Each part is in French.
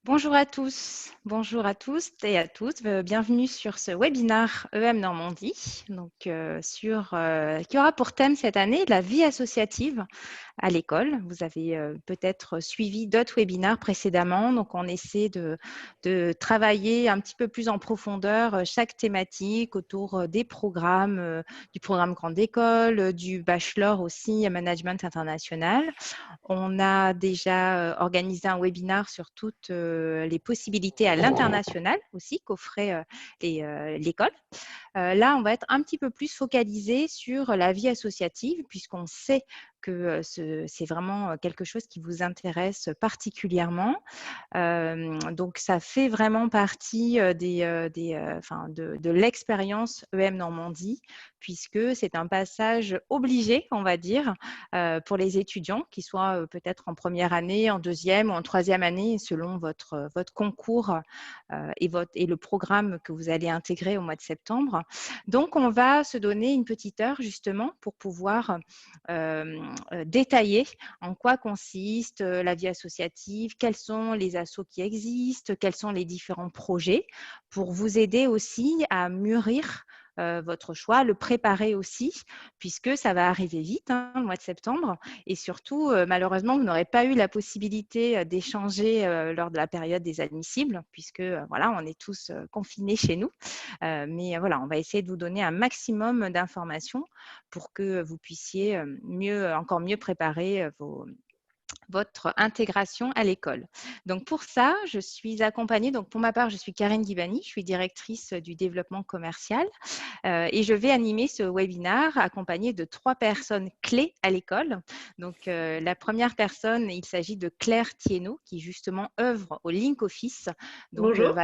Bonjour à tous et à toutes. Bienvenue sur ce webinaire EM Normandie, qui aura pour thème cette année la vie associative à l'école. Vous avez peut-être suivi d'autres webinaires précédemment, donc on essaie de travailler un petit peu plus en profondeur chaque thématique autour des programmes, du programme Grande École, du bachelor aussi, Management International. On a déjà organisé un webinaire sur toutes les possibilités à l'international aussi qu'offrait l'école. Là, on va être un petit peu plus focalisé sur la vie associative puisqu'on sait que c'est vraiment quelque chose qui vous intéresse particulièrement. Donc, ça fait vraiment partie de l'expérience EM Normandie puisque c'est un passage obligé, on va dire, pour les étudiants, qui soient peut-être en première année, en deuxième ou en troisième année, selon votre concours et le programme que vous allez intégrer au mois de septembre. Donc, on va se donner une petite heure justement pour pouvoir détailler en quoi consiste la vie associative, quels sont les assos qui existent, quels sont les différents projets, pour vous aider aussi à mûrir votre choix, le préparer aussi, puisque ça va arriver vite, le mois de septembre. Et surtout, malheureusement, vous n'aurez pas eu la possibilité d'échanger lors de la période des admissibles, puisque voilà, on est tous confinés chez nous. Mais voilà, on va essayer de vous donner un maximum d'informations pour que vous puissiez encore mieux préparer votre intégration à l'école. Donc pour ça, je suis accompagnée, donc pour ma part, je suis Karine Guibani, je suis directrice du développement commercial et je vais animer ce webinaire accompagnée de 3 personnes clés à l'école. Donc la première personne, il s'agit de Claire Thienot qui justement œuvre au Link Office. Donc Bonjour.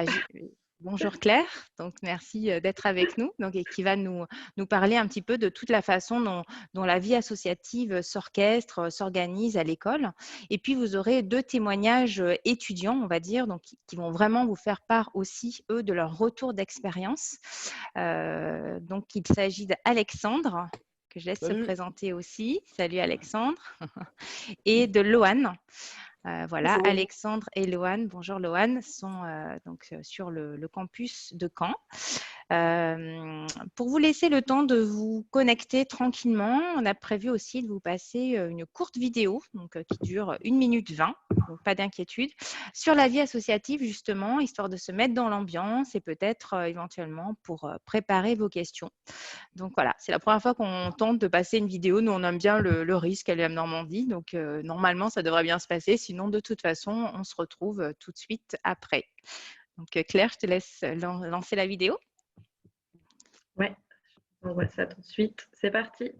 bonjour Claire, donc merci d'être avec nous et qui va nous parler un petit peu de toute la façon dont la vie associative s'orchestre, s'organise à l'école. Et puis, vous aurez 2 témoignages étudiants, on va dire, donc qui vont vraiment vous faire part aussi, eux, de leur retour d'expérience. Donc, il s'agit d'Alexandre, que je laisse se Salut. présenter aussi. Salut Alexandre. Et de Loane. Voilà, Bonjour. Alexandre et Loane, bonjour Loane, sont sur le campus de Caen. Pour vous laisser le temps de vous connecter tranquillement, on a prévu aussi de vous passer une courte vidéo qui dure 1 minute 20, donc pas d'inquiétude, sur la vie associative justement, histoire de se mettre dans l'ambiance et peut-être éventuellement pour préparer vos questions. Donc voilà, c'est la première fois qu'on tente de passer une vidéo. Nous, on aime bien le risque à l'UM Normandie, donc normalement, ça devrait bien se passer. Sinon, de toute façon, on se retrouve tout de suite après. Donc Claire, je te laisse lancer la vidéo. Ouais, on voit ça tout de suite. C'est parti.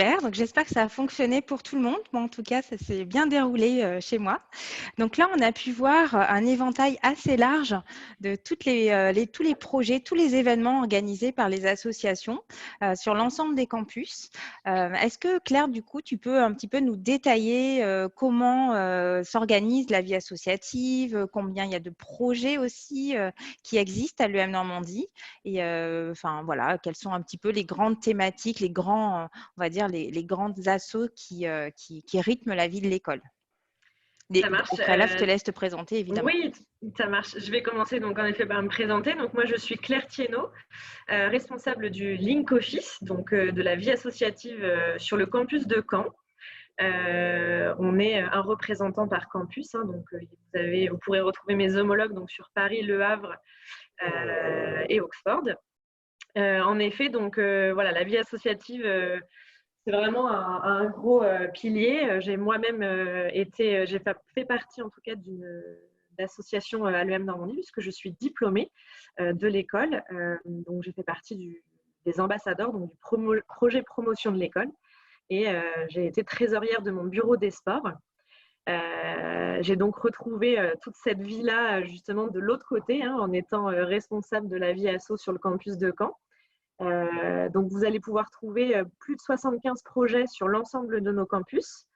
super. Donc, j'espère que ça a fonctionné pour tout le monde. Moi, en tout cas, ça s'est bien déroulé chez moi. Donc là, on a pu voir un éventail assez large de tous les projets, tous les événements organisés par les associations sur l'ensemble des campus. Est-ce que Claire, du coup, tu peux un petit peu nous détailler comment s'organise la vie associative, combien il y a de projets aussi qui existent à l'EM Normandie et enfin voilà, quelles sont un petit peu les grandes thématiques, les grands, on va dire les grandes assos qui rythment la vie de l'école. Ça marche. Au préalable, je te laisse te présenter, évidemment. Oui, ça marche. Je vais commencer donc en effet par me présenter. Donc moi, je suis Claire Thienot, responsable du Link Office, donc de la vie associative sur le campus de Caen. On est un représentant par campus, hein, donc vous pourrez retrouver mes homologues donc sur Paris, Le Havre et Oxford. En effet, donc voilà, la vie associative, c'est vraiment un gros pilier. J'ai moi-même j'ai fait partie en tout cas d'association à l'EM Normandie puisque je suis diplômée de l'école. Donc j'ai fait partie des ambassadeurs, donc du projet promotion de l'école. Et j'ai été trésorière de mon bureau des sports. J'ai donc retrouvé toute cette vie-là justement de l'autre côté, hein, en étant responsable de la vie asso sur le campus de Caen. Donc vous allez pouvoir trouver plus de 75 projets sur l'ensemble de nos campus.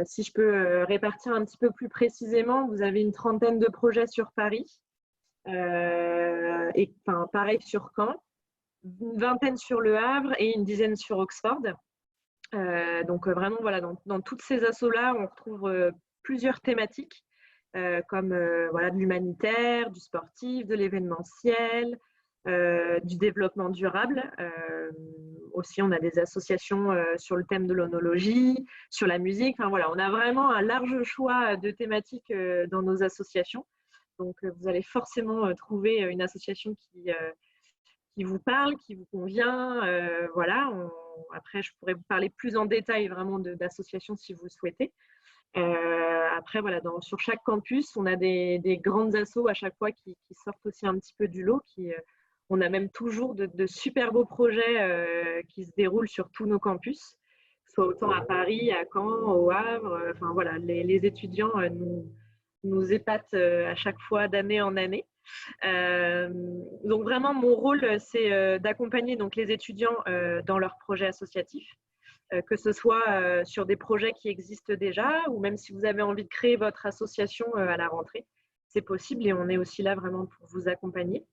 Si je peux répartir un petit peu plus précisément, vous avez une trentaine de projets sur Paris, et enfin, pareil sur Caen, une vingtaine sur Le Havre et une dizaine sur Oxford. Donc vraiment, voilà, dans toutes ces assos-là, on retrouve plusieurs thématiques, comme voilà, de l'humanitaire, du sportif, de l'événementiel, du développement durable. Aussi, on a des associations sur le thème de l'onologie, sur la musique. Enfin, voilà, on a vraiment un large choix de thématiques dans nos associations. Donc, vous allez forcément trouver une association qui vous parle, qui vous convient. Voilà. Après, je pourrais vous parler plus en détail vraiment d'associations si vous le souhaitez. Après, voilà, sur chaque campus, on a des grandes assos à chaque fois qui sortent aussi un petit peu du lot. On a même toujours de super beaux projets qui se déroulent sur tous nos campus, soit autant à Paris, à Caen, au Havre. Enfin voilà, les étudiants nous épatent à chaque fois d'année en année. Donc vraiment, mon rôle, c'est d'accompagner donc les étudiants dans leurs projets associatifs, que ce soit sur des projets qui existent déjà ou même si vous avez envie de créer votre association à la rentrée, c'est possible et on est aussi là vraiment pour vous accompagner.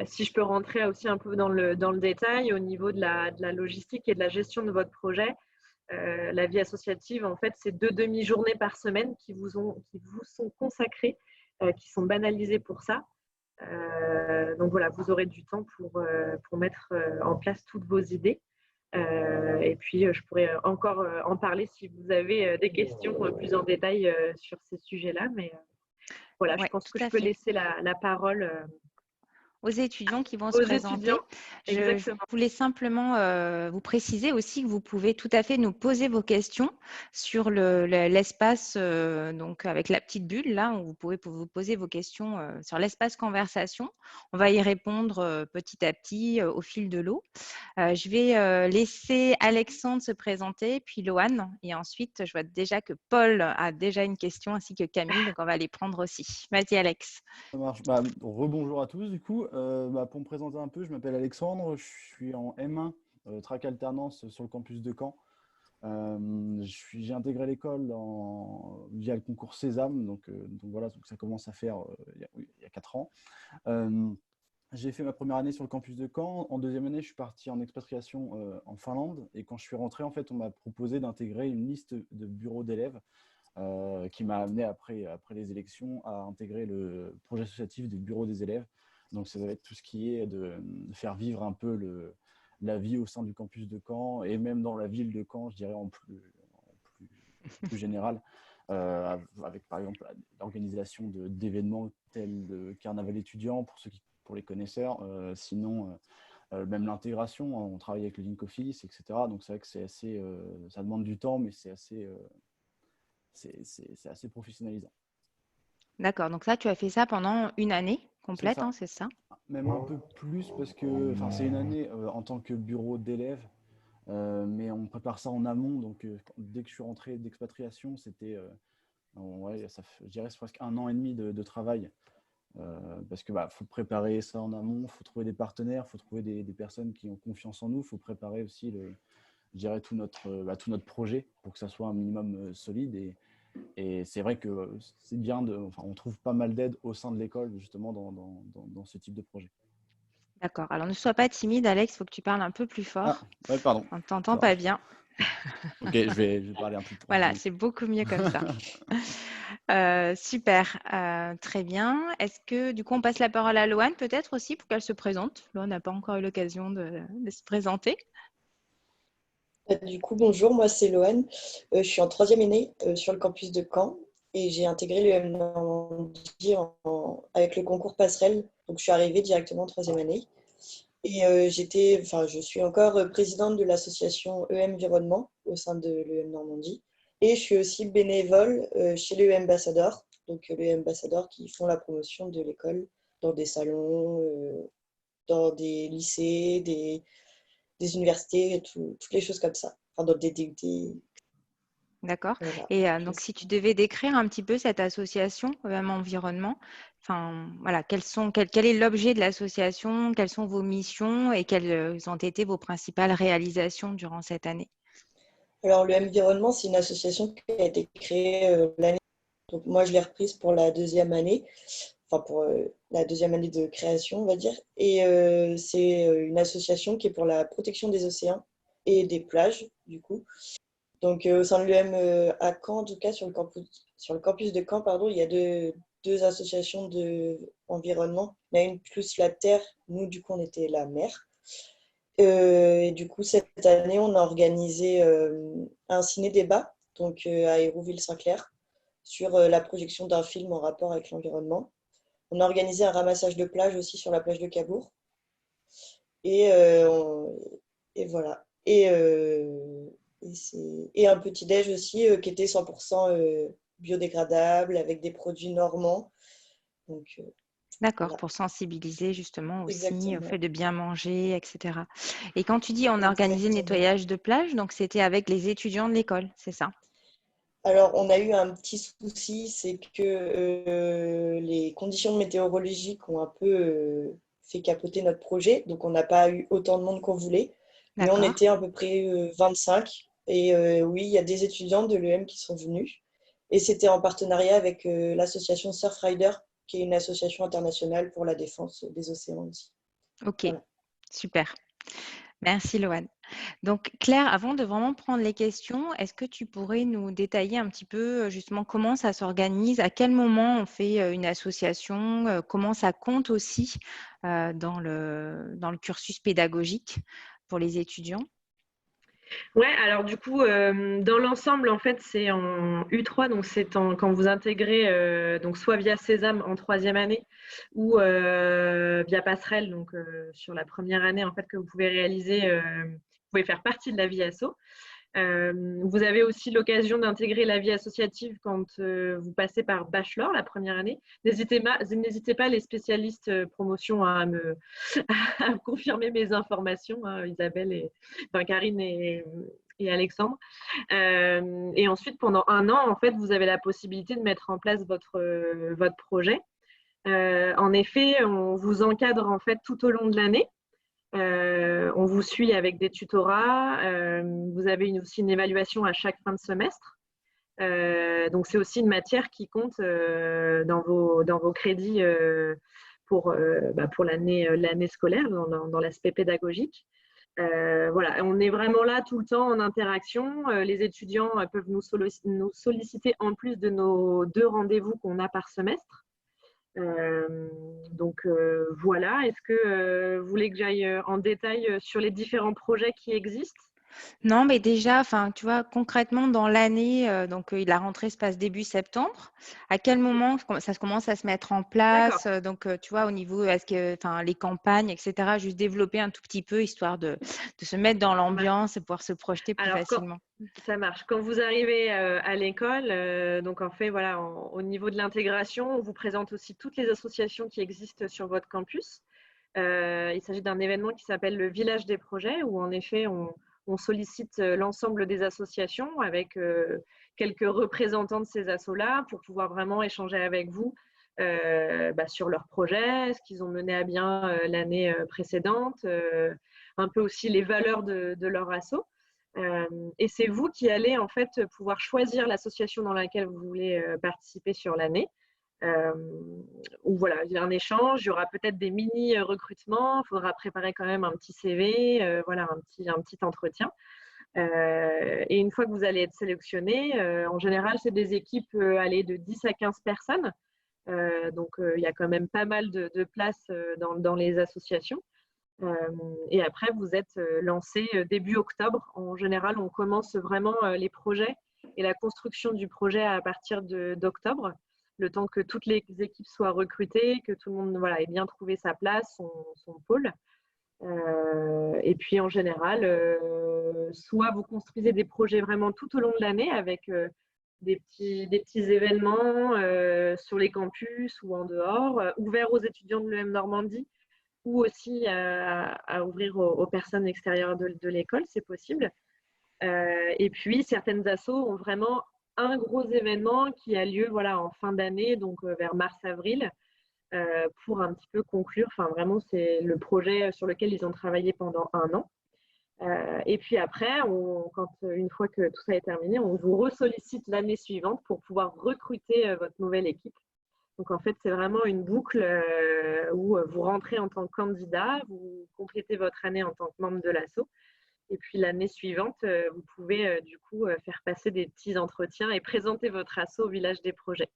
Si je peux rentrer aussi un peu dans le détail au niveau de la logistique et de la gestion de votre projet, la vie associative, en fait, c'est 2 demi-journées par semaine qui vous sont consacrées, qui sont banalisées pour ça. Donc voilà, vous aurez du temps pour mettre en place toutes vos idées. Et puis, je pourrais encore en parler si vous avez des questions plus en détail sur ces sujets-là. Mais voilà, Ouais, je pense tout que je à peux fait. laisser la parole Aux étudiants qui vont se aux présenter. étudiants. Je Exactement. voulais simplement vous préciser aussi que vous pouvez tout à fait nous poser vos questions sur l'espace, donc avec la petite bulle là, où vous pouvez vous poser vos questions sur l'espace conversation. On va y répondre petit à petit au fil de l'eau. Je vais laisser Alexandre se présenter, puis Loane, et ensuite je vois déjà que Paul a déjà une question ainsi que Camille, donc on va les prendre aussi. Vas-y Alex. Ça marche. Rebonjour à tous, du coup. Pour me présenter un peu, je m'appelle Alexandre, je suis en M1, track alternance sur le campus de Caen. J'ai intégré l'école via le concours Sésame, donc voilà, donc ça commence à faire il y a 4 ans. J'ai fait ma première année sur le campus de Caen. En deuxième année, je suis parti en expatriation en Finlande. Et quand je suis rentré, en fait, on m'a proposé d'intégrer une liste de bureaux d'élèves qui m'a amené après les élections à intégrer le projet associatif des bureaux des élèves. Donc ça va être tout ce qui est de faire vivre un peu la vie au sein du campus de Caen et même dans la ville de Caen, je dirais en plus général, avec par exemple l'organisation d'événements tels le carnaval étudiant pour les connaisseurs, sinon même l'intégration, on travaille avec le Link Office, etc. Donc c'est vrai que c'est assez, ça demande du temps, mais c'est assez professionnalisant. D'accord, donc ça, tu as fait ça pendant une année C'est complète, ça. hein, c'est ça? Même un peu plus parce que c'est une année en tant que bureau d'élèves mais on prépare ça en amont. Donc, dès que je suis rentré d'expatriation, c'était, ouais, je dirais, c'est presque 1 an et demi de travail. Parce que faut préparer ça en amont, il faut trouver des partenaires, il faut trouver des personnes qui ont confiance en nous, il faut préparer aussi je dirais, tout notre projet pour que ça soit un minimum solide. Et c'est vrai que c'est bien on trouve pas mal d'aide au sein de l'école justement dans ce type de projet. D'accord. Alors, ne sois pas timide, Alex, il faut que tu parles un peu plus Ah, fort. ouais, pardon. On ne t'entend pas bien. Ok, je vais parler un peu proche du Voilà, micro. c'est beaucoup mieux comme ça. Super, très bien. Est-ce que du coup, on passe la parole à Loane peut-être aussi pour qu'elle se présente? Loane n'a pas encore eu l'occasion de se présenter. Du coup, bonjour, moi c'est Loane. Je suis en troisième année sur le campus de Caen et j'ai intégré l'UM Normandie avec le concours passerelle. Donc je suis arrivée directement en troisième année. Et je suis encore présidente de l'association EM Environnement au sein de l'UM Normandie. Et je suis aussi bénévole chez l'UM Ambassador, donc l'UM Ambassador qui font la promotion de l'école dans des salons, dans des lycées, des universités, toutes les choses comme ça. Enfin, dans des DUT. D'accord. Voilà. Et donc, si tu devais décrire un petit peu cette association, EM Environnement, enfin, voilà, quel est l'objet de l'association, quelles sont vos missions et quelles ont été vos principales réalisations durant cette année? Alors, le Environnement, c'est une association qui a été créée l'année. Donc, moi, je l'ai reprise pour la deuxième année, enfin, pour la deuxième année de création, on va dire. Et c'est une association qui est pour la protection des océans et des plages, du coup. Donc, au sein de l'UM à Caen, en tout cas, sur le campus de Caen, pardon, il y a deux associations d'environnement. Il y en a une plus la terre. Nous, du coup, on était la mer. Et du coup, cette année, on a organisé un ciné-débat donc, à Hérouville-Saint-Clair sur la projection d'un film en rapport avec l'environnement. On a organisé un ramassage de plage aussi sur la plage de Cabourg. Et, et voilà. Et un petit-déj aussi qui était 100% biodégradable avec des produits normands. Donc, D'accord, voilà. pour sensibiliser justement aussi au Exactement. fait de bien manger, etc. Et quand tu dis on a organisé le Exactement. nettoyage de plage, donc c'était avec les étudiants de l'école, c'est ça? Alors, on a eu un petit souci, c'est que les conditions météorologiques ont un peu fait capoter notre projet. Donc, on n'a pas eu autant de monde qu'on voulait. Mais on D'accord. était à peu près 25. Et oui, il y a des étudiants de l'EM qui sont venus. Et c'était en partenariat avec l'association Surfrider, qui est une association internationale pour la défense des océans aussi. Ok, Voilà. super. Merci Loane. Donc Claire, avant de vraiment prendre les questions, est-ce que tu pourrais nous détailler un petit peu justement comment ça s'organise, à quel moment on fait une association, comment ça compte aussi dans le cursus pédagogique pour les étudiants? Ouais, alors du coup, dans l'ensemble, en fait, c'est en U3, donc quand vous intégrez, donc soit via Sésame en troisième année ou via Passerelle, donc sur la première année, en fait, que vous pouvez réaliser, vous pouvez faire partie de la vie asso. Vous avez aussi l'occasion d'intégrer la vie associative quand vous passez par bachelor la première année. N'hésitez pas les spécialistes promotion à me confirmer mes informations, hein, Isabelle Karine et Alexandre. Et ensuite, pendant 1 an, en fait, vous avez la possibilité de mettre en place votre projet. En effet, on vous encadre en fait tout au long de l'année. On vous suit avec des tutorats. Vous avez aussi une évaluation à chaque fin de semestre. Donc, c'est aussi une matière qui compte dans vos crédits pour l'année scolaire, dans l'aspect pédagogique. Voilà, on est vraiment là tout le temps en interaction. Les étudiants peuvent nous solliciter en plus de nos 2 rendez-vous qu'on a par semestre. Donc voilà, est-ce que vous voulez que j'aille en détail sur les différents projets qui existent? Non, mais déjà, enfin, tu vois, concrètement, dans l'année, donc la rentrée se passe début septembre. À quel moment ça commence à se mettre en D'accord. place? Donc, tu vois, au niveau, est-ce que, enfin, les campagnes, etc., juste développer un tout petit peu, histoire de se mettre dans l'ambiance et pouvoir se projeter plus Alors, facilement. ça marche. Quand vous arrivez à l'école, donc en fait, voilà, au niveau de l'intégration, on vous présente aussi toutes les associations qui existent sur votre campus. Il s'agit d'un événement qui s'appelle le Village des projets, où en effet, on sollicite l'ensemble des associations avec quelques représentants de ces assos-là pour pouvoir vraiment échanger avec vous sur leurs projets, ce qu'ils ont mené à bien l'année précédente, un peu aussi les valeurs de leur asso. Et c'est vous qui allez en fait pouvoir choisir l'association dans laquelle vous voulez participer sur l'année. Où voilà, il y a un échange, il y aura peut-être des mini recrutements, il faudra préparer quand même un petit CV, voilà, un petit entretien. Et une fois que vous allez être sélectionné, en général, c'est des équipes de 10 à 15 personnes. Donc, il y a quand même pas mal de places dans les associations. Et après, vous êtes lancé début octobre. En général, on commence vraiment les projets et la construction du projet à partir d'octobre, le temps que toutes les équipes soient recrutées, que tout le monde ait bien trouvé sa place, son pôle. Et puis, en général, soit vous construisez des projets vraiment tout au long de l'année avec des petits événements sur les campus ou en dehors, ouverts aux étudiants de l'EM Normandie, ou aussi à ouvrir aux personnes extérieures de l'école, c'est possible. Et puis, certaines assos ont vraiment un gros événement qui a lieu en fin d'année, donc vers mars-avril, pour un petit peu conclure. Enfin, vraiment, c'est le projet sur lequel ils ont travaillé pendant 1 an. Et puis après, une fois que tout ça est terminé, on vous ressollicite l'année suivante pour pouvoir recruter votre nouvelle équipe. Donc, en fait, c'est vraiment une boucle où vous rentrez en tant que candidat, vous complétez votre année en tant que membre de l'asso. Et puis, l'année suivante, vous pouvez du coup faire passer des petits entretiens et présenter votre asso au village des projets.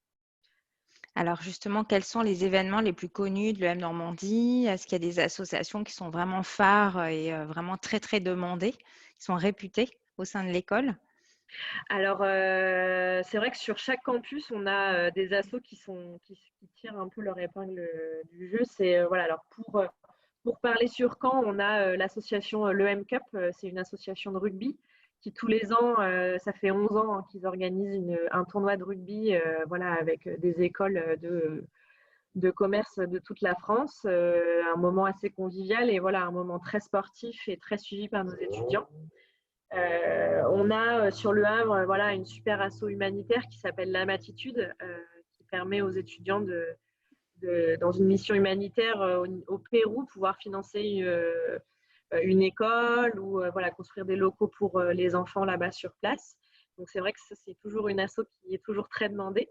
Alors justement, quels sont les événements les plus connus de l'EM Normandie? Est-ce qu'il y a des associations qui sont vraiment phares et vraiment très, très demandées, qui sont réputées au sein de l'école? Alors, c'est vrai que sur chaque campus, on a des assos qui tirent un peu leur épingle du jeu. Alors pour parler sur Caen, on a l'association l'EM Cup. C'est une association de rugby qui tous les ans, ça fait 11 ans qu'ils organisent un tournoi de rugby avec des écoles de commerce de toute la France. Un moment assez convivial et un moment très sportif et très suivi par nos étudiants. On a sur le Havre une super asso humanitaire qui s'appelle La Matitude, qui permet aux étudiants dans une mission humanitaire au Pérou pouvoir financer une école ou construire des locaux pour les enfants là-bas sur place. Donc c'est vrai que c'est toujours une asso qui est toujours très demandée.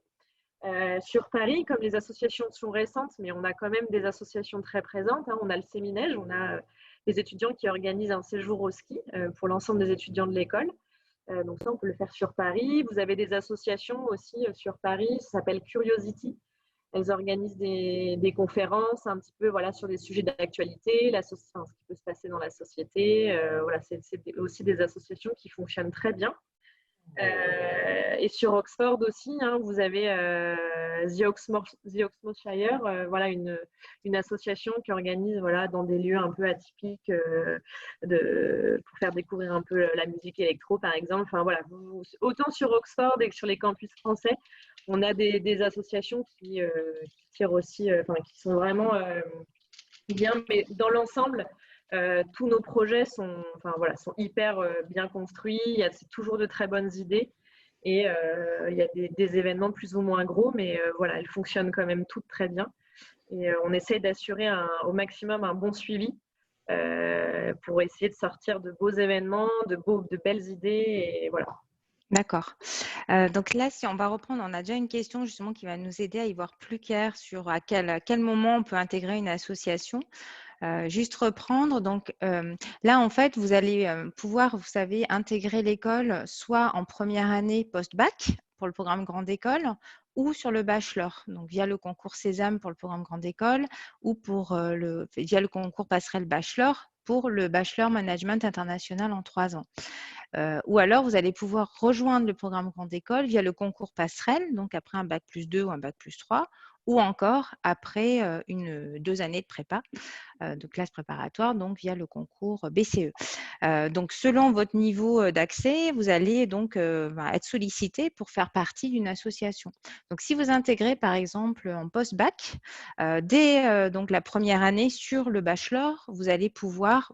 Sur Paris, comme les associations sont récentes, mais on a quand même des associations très présentes. On a le Séminège, on a les étudiants qui organisent un séjour au ski pour l'ensemble des étudiants de l'école. Donc ça, on peut le faire sur Paris. Vous avez des associations aussi sur Paris, ça s'appelle Curiosity. Elles organisent des conférences un petit peu sur des sujets d'actualité, ce qui peut se passer dans la société. C'est aussi des associations qui fonctionnent très bien. Et sur Oxford aussi, vous avez The Oxfordshire, une association qui organise dans des lieux un peu atypiques pour faire découvrir un peu la musique électro, par exemple. Autant sur Oxford et que sur les campus français, on a des associations qui tirent aussi, qui sont vraiment bien, mais dans l'ensemble, tous nos projets sont hyper bien construits. Il y a toujours de très bonnes idées et il y a des événements plus ou moins gros, mais elles fonctionnent quand même toutes très bien. Et on essaie d'assurer au maximum un bon suivi pour essayer de sortir de beaux événements, de belles idées. Et voilà. D'accord. Donc là, si on va reprendre, on a déjà une question justement qui va nous aider à y voir plus clair sur à quel moment on peut intégrer une association. Juste reprendre, donc là en fait vous allez pouvoir, vous savez, intégrer l'école soit en première année post-bac pour le programme Grande École ou sur le bachelor, donc via le concours Sésame pour le programme Grande École ou via le concours Passerelle Bachelor pour le bachelor Management International en 3 ans. Ou alors, vous allez pouvoir rejoindre le programme Grande École via le concours passerelle, donc après un bac+2 ou un bac+3, ou encore après 2 années de prépa, de classe préparatoire, donc via le concours BCE. Donc, selon votre niveau d'accès, vous allez donc être sollicité pour faire partie d'une association. Donc, si vous intégrez, par exemple, en post-bac, dès donc la première année sur le bachelor, vous allez pouvoir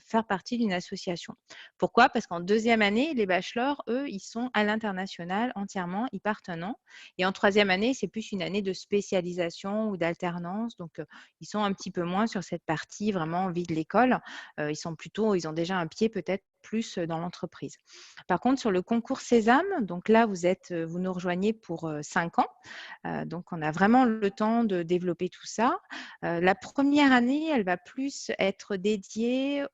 faire partie d'une association. Pourquoi? Parce qu'en deuxième année, les bachelors, eux, ils sont à l'international entièrement, ils partent un an. Et en troisième année, c'est plus une année de spécialisation ou d'alternance. Donc, ils sont un petit peu moins sur cette partie vraiment vie de l'école. Ils ont déjà un pied peut-être plus dans l'entreprise. Par contre, sur le concours Sésame, donc là, vous nous rejoignez pour 5 ans. Donc, on a vraiment le temps de développer tout ça. La première année, elle va plus être dédiée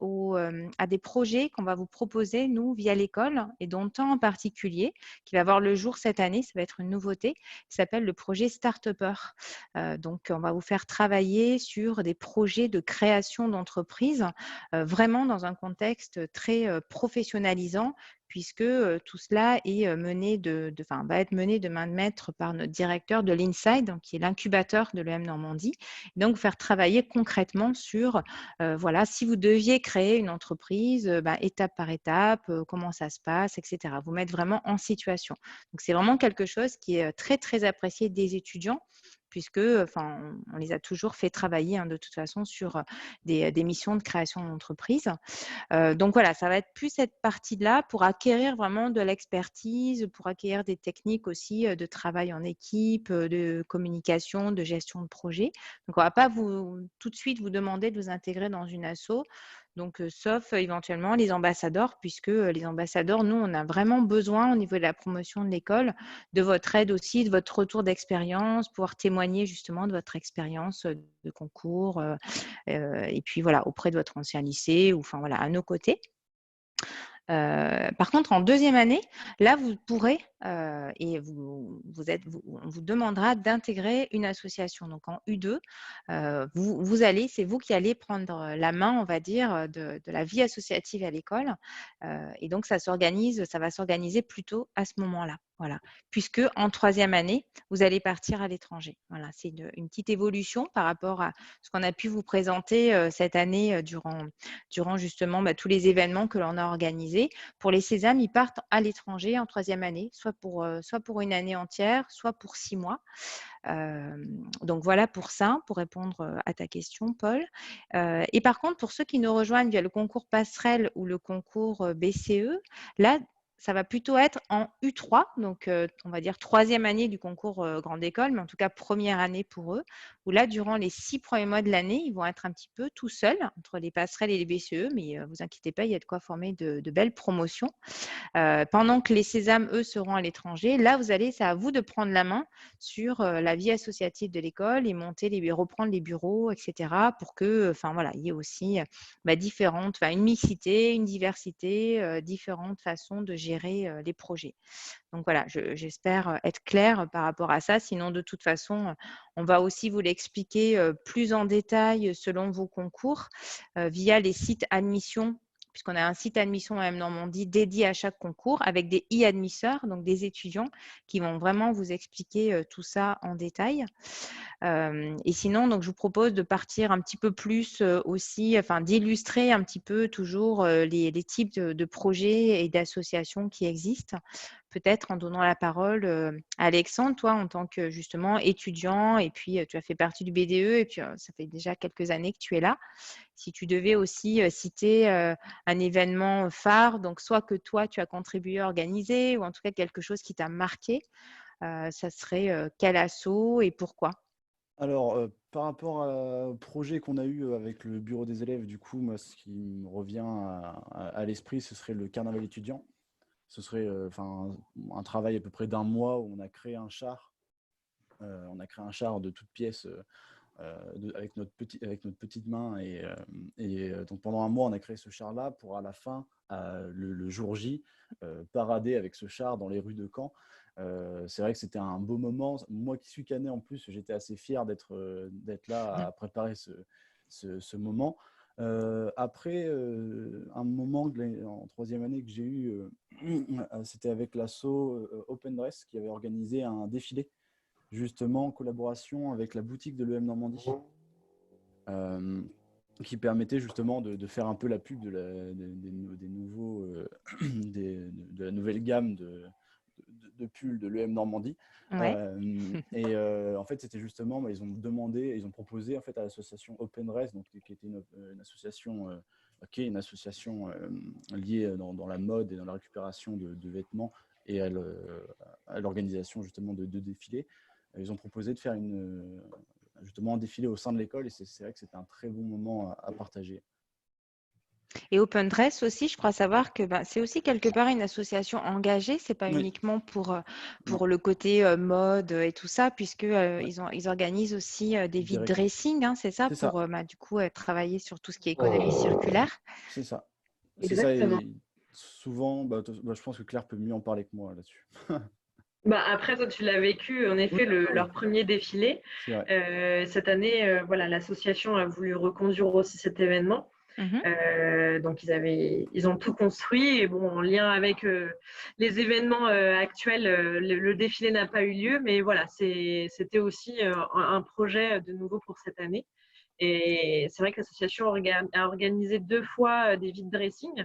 à des projets qu'on va vous proposer, nous, via l'école, et dont un en particulier, qui va voir le jour cette année, ça va être une nouveauté, qui s'appelle le projet Start-Upper. Donc, on va vous faire travailler sur des projets de création d'entreprise, vraiment dans un contexte très professionnalisant, puisque tout cela est va être mené de main de maître par notre directeur de l'Inside, qui est l'incubateur de l'EM Normandie. Donc, faire travailler concrètement sur, voilà, si vous deviez créer une entreprise, étape par étape, comment ça se passe, etc. Vous mettre vraiment en situation. Donc, c'est vraiment quelque chose qui est très, très apprécié des étudiants, puisque on les a toujours fait travailler de toute façon sur des missions de création d'entreprise. Donc voilà, ça va être plus cette partie-là pour acquérir vraiment de l'expertise, pour acquérir des techniques aussi de travail en équipe, de communication, de gestion de projet. Donc on ne va pas tout de suite vous demander de vous intégrer dans une asso. Donc, sauf éventuellement les ambassadeurs, puisque les ambassadeurs, nous, on a vraiment besoin au niveau de la promotion de l'école de votre aide aussi, de votre retour d'expérience, pouvoir témoigner justement de votre expérience de concours, et puis voilà, auprès de votre ancien lycée, ou enfin voilà, à nos côtés. Par contre, en deuxième année, là, vous pourrez et on vous demandera d'intégrer une association. Donc, en U2, c'est vous qui allez prendre la main, on va dire, de la vie associative à l'école. Et donc, ça va s'organiser plutôt à ce moment-là. Voilà. Puisque en troisième année, vous allez partir à l'étranger. Voilà, c'est une petite évolution par rapport à ce qu'on a pu vous présenter cette année durant justement tous les événements que l'on a organisés. Pour les sésames, ils partent à l'étranger en troisième année, soit pour une année entière, soit pour 6 mois. Donc voilà pour ça, pour répondre à ta question, Paul. Et par contre, pour ceux qui nous rejoignent via le concours passerelle ou le concours BCE, là, ça va plutôt être en U3, donc on va dire troisième année du concours Grande École, mais en tout cas première année pour eux, où là, durant les 6 premiers mois de l'année, ils vont être un petit peu tout seuls entre les passerelles et les BCE, mais vous inquiétez pas, il y a de quoi former de belles promotions. Pendant que les sésames, eux, seront à l'étranger, là, c'est à vous de prendre la main sur la vie associative de l'école et reprendre les bureaux, etc., pour que, il y ait aussi une mixité, une diversité, différentes façons de gérer les projets. Donc voilà, j'espère être claire par rapport à ça. Sinon, de toute façon, on va aussi vous l'expliquer plus en détail selon vos concours via les sites admission, puisqu'on a un site admission à Normandie dédié à chaque concours avec des e-admisseurs, donc des étudiants qui vont vraiment vous expliquer tout ça en détail. Et sinon, donc, je vous propose de partir un petit peu plus aussi, d'illustrer un petit peu toujours les types de projets et d'associations qui existent. Peut-être en donnant la parole à Alexandre, toi, en tant que justement étudiant, et puis tu as fait partie du BDE, et puis ça fait déjà quelques années que tu es là. Si tu devais aussi citer un événement phare, donc soit que toi, tu as contribué à organiser, ou en tout cas quelque chose qui t'a marqué, ça serait quel asso et pourquoi? Alors, par rapport au projet qu'on a eu avec le bureau des élèves, du coup, moi, ce qui me revient à l'esprit, ce serait le carnaval étudiant. Ce serait un travail à peu près d'un mois où on a créé un char. On a créé un char de toutes pièces avec notre petite main. Donc, pendant un mois, on a créé ce char-là pour, à la fin, le jour J, parader avec ce char dans les rues de Caen. C'est vrai que c'était un beau moment. Moi qui suis canet en plus, j'étais assez fier d'être là à préparer ce moment. Après, un moment en troisième année que j'ai eu, c'était avec l'asso Open Dress qui avait organisé un défilé, justement en collaboration avec la boutique de l'EM Normandie, qui permettait justement de faire un peu la pub des nouveaux, de la nouvelle gamme de pulls de l'EM Normandie. Ouais. En fait, c'était justement, ils ont proposé en fait à l'association Open Dress, donc qui était une association liée dans la mode et dans la récupération de vêtements et à l'organisation justement de défilés. Ils ont proposé de faire justement un défilé au sein de l'école, et c'est vrai que c'était un très bon moment à partager. Et Open Dress aussi, je crois savoir que c'est aussi quelque part une association engagée. C'est pas Oui. uniquement pour Non. le côté mode et tout ça, puisque ils organisent aussi des vide Direct. dressing, hein, c'est ça, C'est ça. pour du coup travailler sur tout ce qui est économie circulaire. C'est ça. Exactement. Et souvent, je pense que Claire peut mieux en parler que moi là-dessus. Après, toi, tu l'as vécu, en effet, Oui. leur premier défilé. C'est vrai. Cette année, voilà, l'association a voulu reconduire aussi cet événement. Mhm. Donc, ils ont tout construit. Et bon, en lien avec les événements actuels, le défilé n'a pas eu lieu. Mais voilà, c'était aussi un projet de nouveau pour cette année. Et c'est vrai que l'association a organisé 2 fois des vide dressing.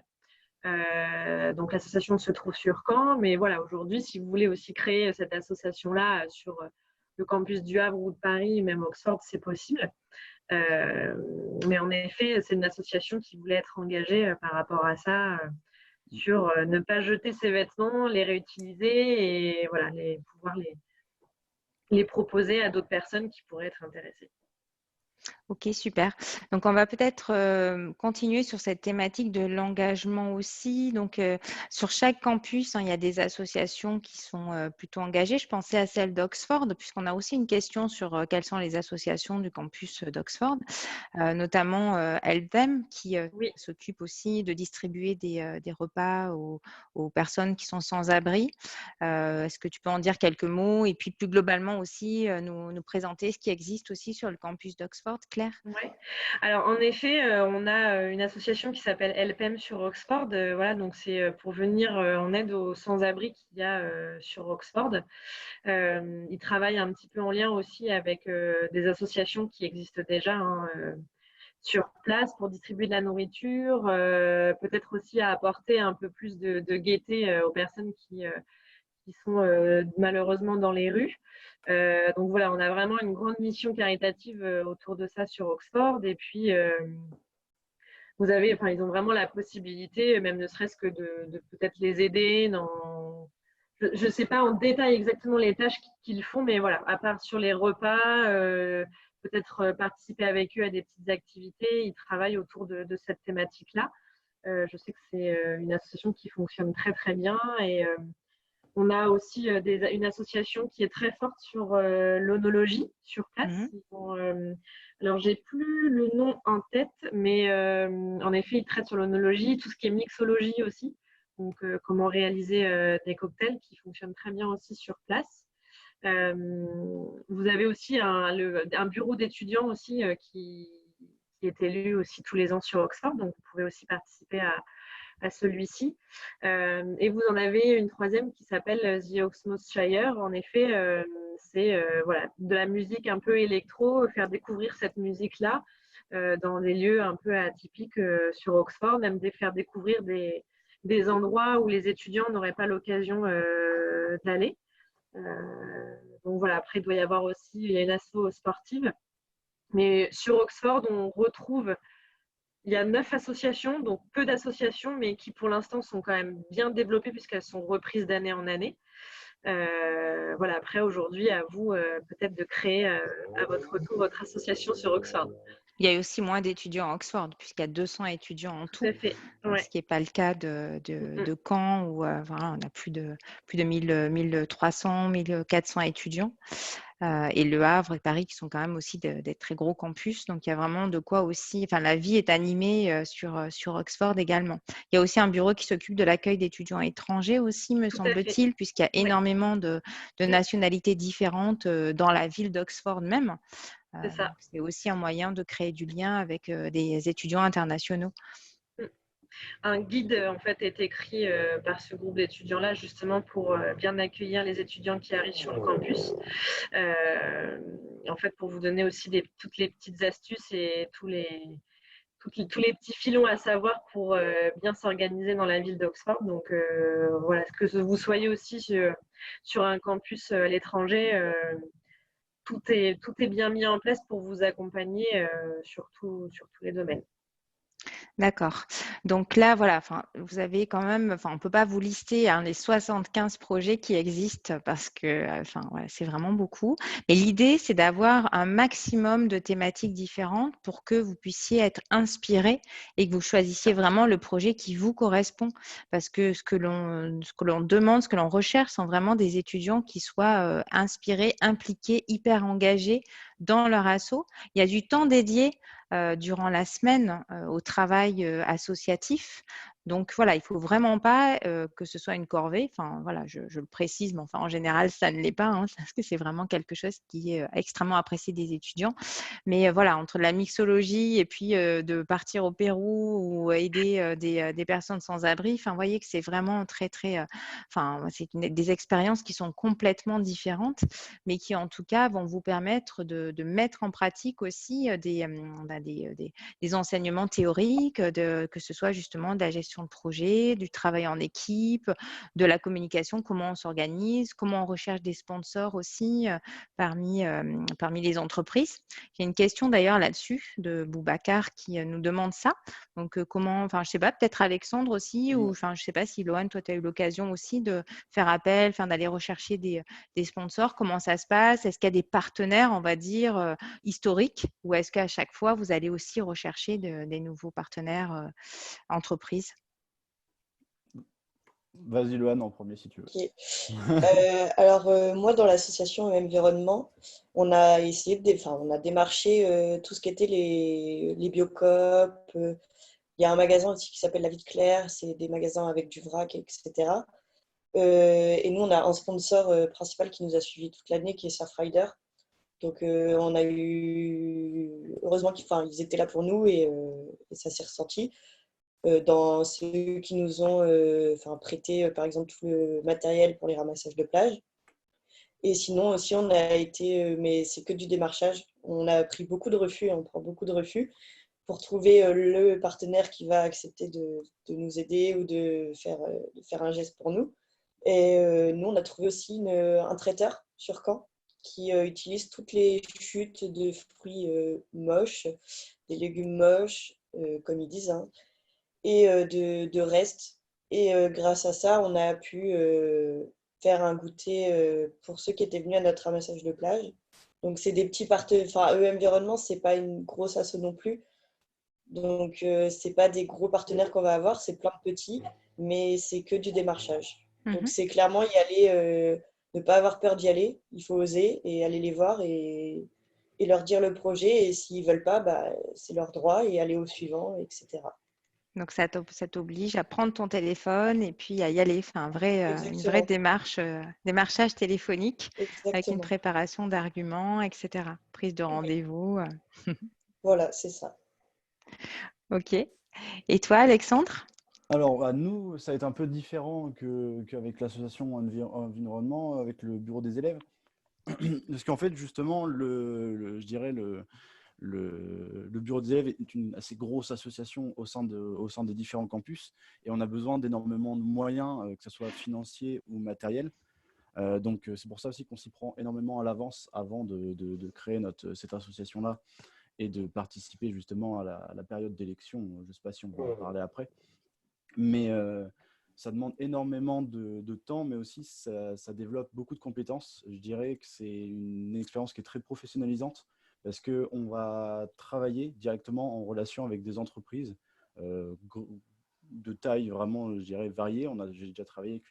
Donc l'association se trouve sur Caen, mais voilà, aujourd'hui, si vous voulez aussi créer cette association-là sur le campus du Havre ou de Paris, même Oxford, c'est possible. Mais en effet, c'est une association qui voulait être engagée par rapport à ça, sur ne pas jeter ses vêtements, les réutiliser et voilà, pouvoir les proposer à d'autres personnes qui pourraient être intéressées. Ok, super. Donc, on va peut-être continuer sur cette thématique de l'engagement aussi. Donc, sur chaque campus, il y a des associations qui sont plutôt engagées. Je pensais à celle d'Oxford, puisqu'on a aussi une question sur quelles sont les associations du campus d'Oxford, notamment Helpem, qui Oui. s'occupe aussi de distribuer des repas aux personnes qui sont sans abri. Est-ce que tu peux en dire quelques mots et puis plus globalement aussi nous présenter ce qui existe aussi sur le campus d'Oxford, Claire? Ouais. Alors en effet, on a une association qui s'appelle Helpem sur Oxford. Voilà, donc c'est pour venir en aide aux sans-abri qu'il y a sur Oxford. Ils travaillent un petit peu en lien aussi avec des associations qui existent déjà sur place pour distribuer de la nourriture, peut-être aussi à apporter un peu plus de gaieté aux personnes qui sont malheureusement dans les rues. Donc voilà, on a vraiment une grande mission caritative autour de ça sur Oxford. Et puis, ils ont vraiment la possibilité, même ne serait-ce que de peut-être les aider dans… Je ne sais pas en détail exactement les tâches qu'ils font, mais voilà, à part sur les repas, peut-être participer avec eux à des petites activités, ils travaillent autour de cette thématique-là. Je sais que c'est une association qui fonctionne très très bien et on a aussi une association qui est très forte sur l'onologie sur place. Alors, j'ai plus le nom en tête, mais en effet, ils traitent sur l'onologie, tout ce qui est mixologie aussi. Donc, comment réaliser des cocktails qui fonctionnent très bien aussi sur place. Vous avez aussi un bureau d'étudiants aussi qui est élu aussi tous les ans sur Oxford. Donc, vous pouvez aussi participer à celui-ci. Et vous en avez une troisième qui s'appelle The Oxmoth Shire. En effet, c'est voilà, de la musique un peu électro, faire découvrir cette musique-là dans des lieux un peu atypiques sur Oxford, même faire découvrir des endroits où les étudiants n'auraient pas l'occasion d'aller. Donc voilà, après, il doit y avoir aussi, il y a une asso sportive. Mais sur Oxford, on retrouve… Il y a 9 associations, donc peu d'associations, mais qui pour l'instant sont quand même bien développées puisqu'elles sont reprises d'année en année. Voilà, après aujourd'hui, à vous peut-être de créer à votre retour votre association sur Oxford. Il y a aussi moins d'étudiants à Oxford, puisqu'il y a 200 étudiants en tout. Tout à fait. Ouais. Ce qui n'est pas le cas de Caen, où voilà, on a plus de 1300, 1400 étudiants. Et Le Havre et Paris, qui sont quand même aussi des très gros campus. Donc, il y a vraiment de quoi aussi… Enfin, la vie est animée sur Oxford également. Il y a aussi un bureau qui s'occupe de l'accueil d'étudiants étrangers aussi, me semble-t-il, puisqu'il y a énormément de nationalités différentes dans la ville d'Oxford même. C'est ça. Donc, c'est aussi un moyen de créer du lien avec des étudiants internationaux. Un guide en fait est écrit par ce groupe d'étudiants-là justement pour bien accueillir les étudiants qui arrivent sur le campus. En fait, pour vous donner aussi toutes les petites astuces et tous les petits filons à savoir pour bien s'organiser dans la ville d'Oxford. Donc voilà, que vous soyez aussi sur un campus à l'étranger, tout est bien mis en place pour vous accompagner sur tous les domaines. D'accord. Donc là, voilà, vous avez quand même, on ne peut pas vous lister les 75 projets qui existent parce que voilà, c'est vraiment beaucoup. Mais l'idée, c'est d'avoir un maximum de thématiques différentes pour que vous puissiez être inspiré et que vous choisissiez vraiment le projet qui vous correspond. Parce que ce que l'on demande, ce que l'on recherche, sont vraiment des étudiants qui soient inspirés, impliqués, hyper engagés dans leur asso. Il y a du temps dédié durant la semaine au travail associatif. Donc voilà, il ne faut vraiment pas que ce soit une corvée. Voilà, je le précise, mais en général, ça ne l'est pas, parce que c'est vraiment quelque chose qui est extrêmement apprécié des étudiants. Mais voilà, entre la mixologie et puis de partir au Pérou ou aider des personnes sans abri, vous voyez que c'est vraiment très, très… c'est des expériences qui sont complètement différentes, mais qui en tout cas vont vous permettre de mettre en pratique aussi des enseignements théoriques, que ce soit justement de la gestion de projet, du travail en équipe, de la communication, comment on s'organise, comment on recherche des sponsors aussi parmi les entreprises. J'ai une question d'ailleurs là-dessus de Boubacar qui nous demande ça. Donc, comment, je ne sais pas, peut-être Alexandre aussi, ou je ne sais pas si Lohan, toi, tu as eu l'occasion aussi de faire appel, d'aller rechercher des sponsors. Comment ça se passe? Est-ce qu'il y a des partenaires, on va dire, historiques, ou est-ce qu'à chaque fois, vous allez aussi rechercher des nouveaux partenaires entreprises? Vas-y, Lohan, en premier, si tu veux. Ok. Alors, moi, dans l'association Environnement, on a essayé on a démarché tout ce qui était les biocoop. Il y a un magasin aussi qui s'appelle La Vie de Claire, c'est des magasins avec du vrac, etc. Et nous, on a un sponsor principal qui nous a suivis toute l'année, qui est Surfrider. Donc, on a eu… Heureusement qu'ils étaient là pour nous et ça s'est ressenti. C'est eux qui nous ont prêté, par exemple, tout le matériel pour les ramassages de plage. Et sinon, aussi, on a été… mais c'est que du démarchage. On a pris beaucoup de refus, on prend beaucoup de refus pour trouver le partenaire qui va accepter de nous aider ou de faire un geste pour nous. Et nous, on a trouvé aussi un traiteur sur Caen qui utilise toutes les chutes de fruits moches, des légumes moches, comme ils disent, et de restes. Et grâce à ça, on a pu faire un goûter pour ceux qui étaient venus à notre ramassage de plage. Donc, c'est des petits partenaires. Environnement, c'est pas une grosse asso non plus. Donc, c'est pas des gros partenaires qu'on va avoir, c'est plein de petits, mais c'est que du démarchage. Donc, c'est clairement y aller, ne pas avoir peur d'y aller. Il faut oser et aller les voir et leur dire le projet. Et s'ils veulent pas, c'est leur droit et aller au suivant, etc. Donc, ça t'oblige à prendre ton téléphone et puis à y aller. Une vraie démarche, démarchage téléphonique avec une Exactement. préparation d'arguments, etc. Prise de rendez-vous. Voilà, c'est ça. OK. Et toi, Alexandre? Alors, nous, ça va être un peu différent qu'avec l'association Environnement, avec le bureau des élèves. Parce qu'en fait, justement, je dirais, le bureau des élèves est une assez grosse association au sein des différents campus et on a besoin d'énormément de moyens, que ce soit financiers ou matériels. Donc, c'est pour ça aussi qu'on s'y prend énormément à l'avance avant de créer cette association-là et de participer justement à la période d'élection. Je ne sais pas si on va en parler après. Mais ça demande énormément de temps, mais aussi ça développe beaucoup de compétences. Je dirais que c'est une expérience qui est très professionnalisante parce qu'on va travailler directement en relation avec des entreprises de taille vraiment, je dirais, variée. J'ai déjà travaillé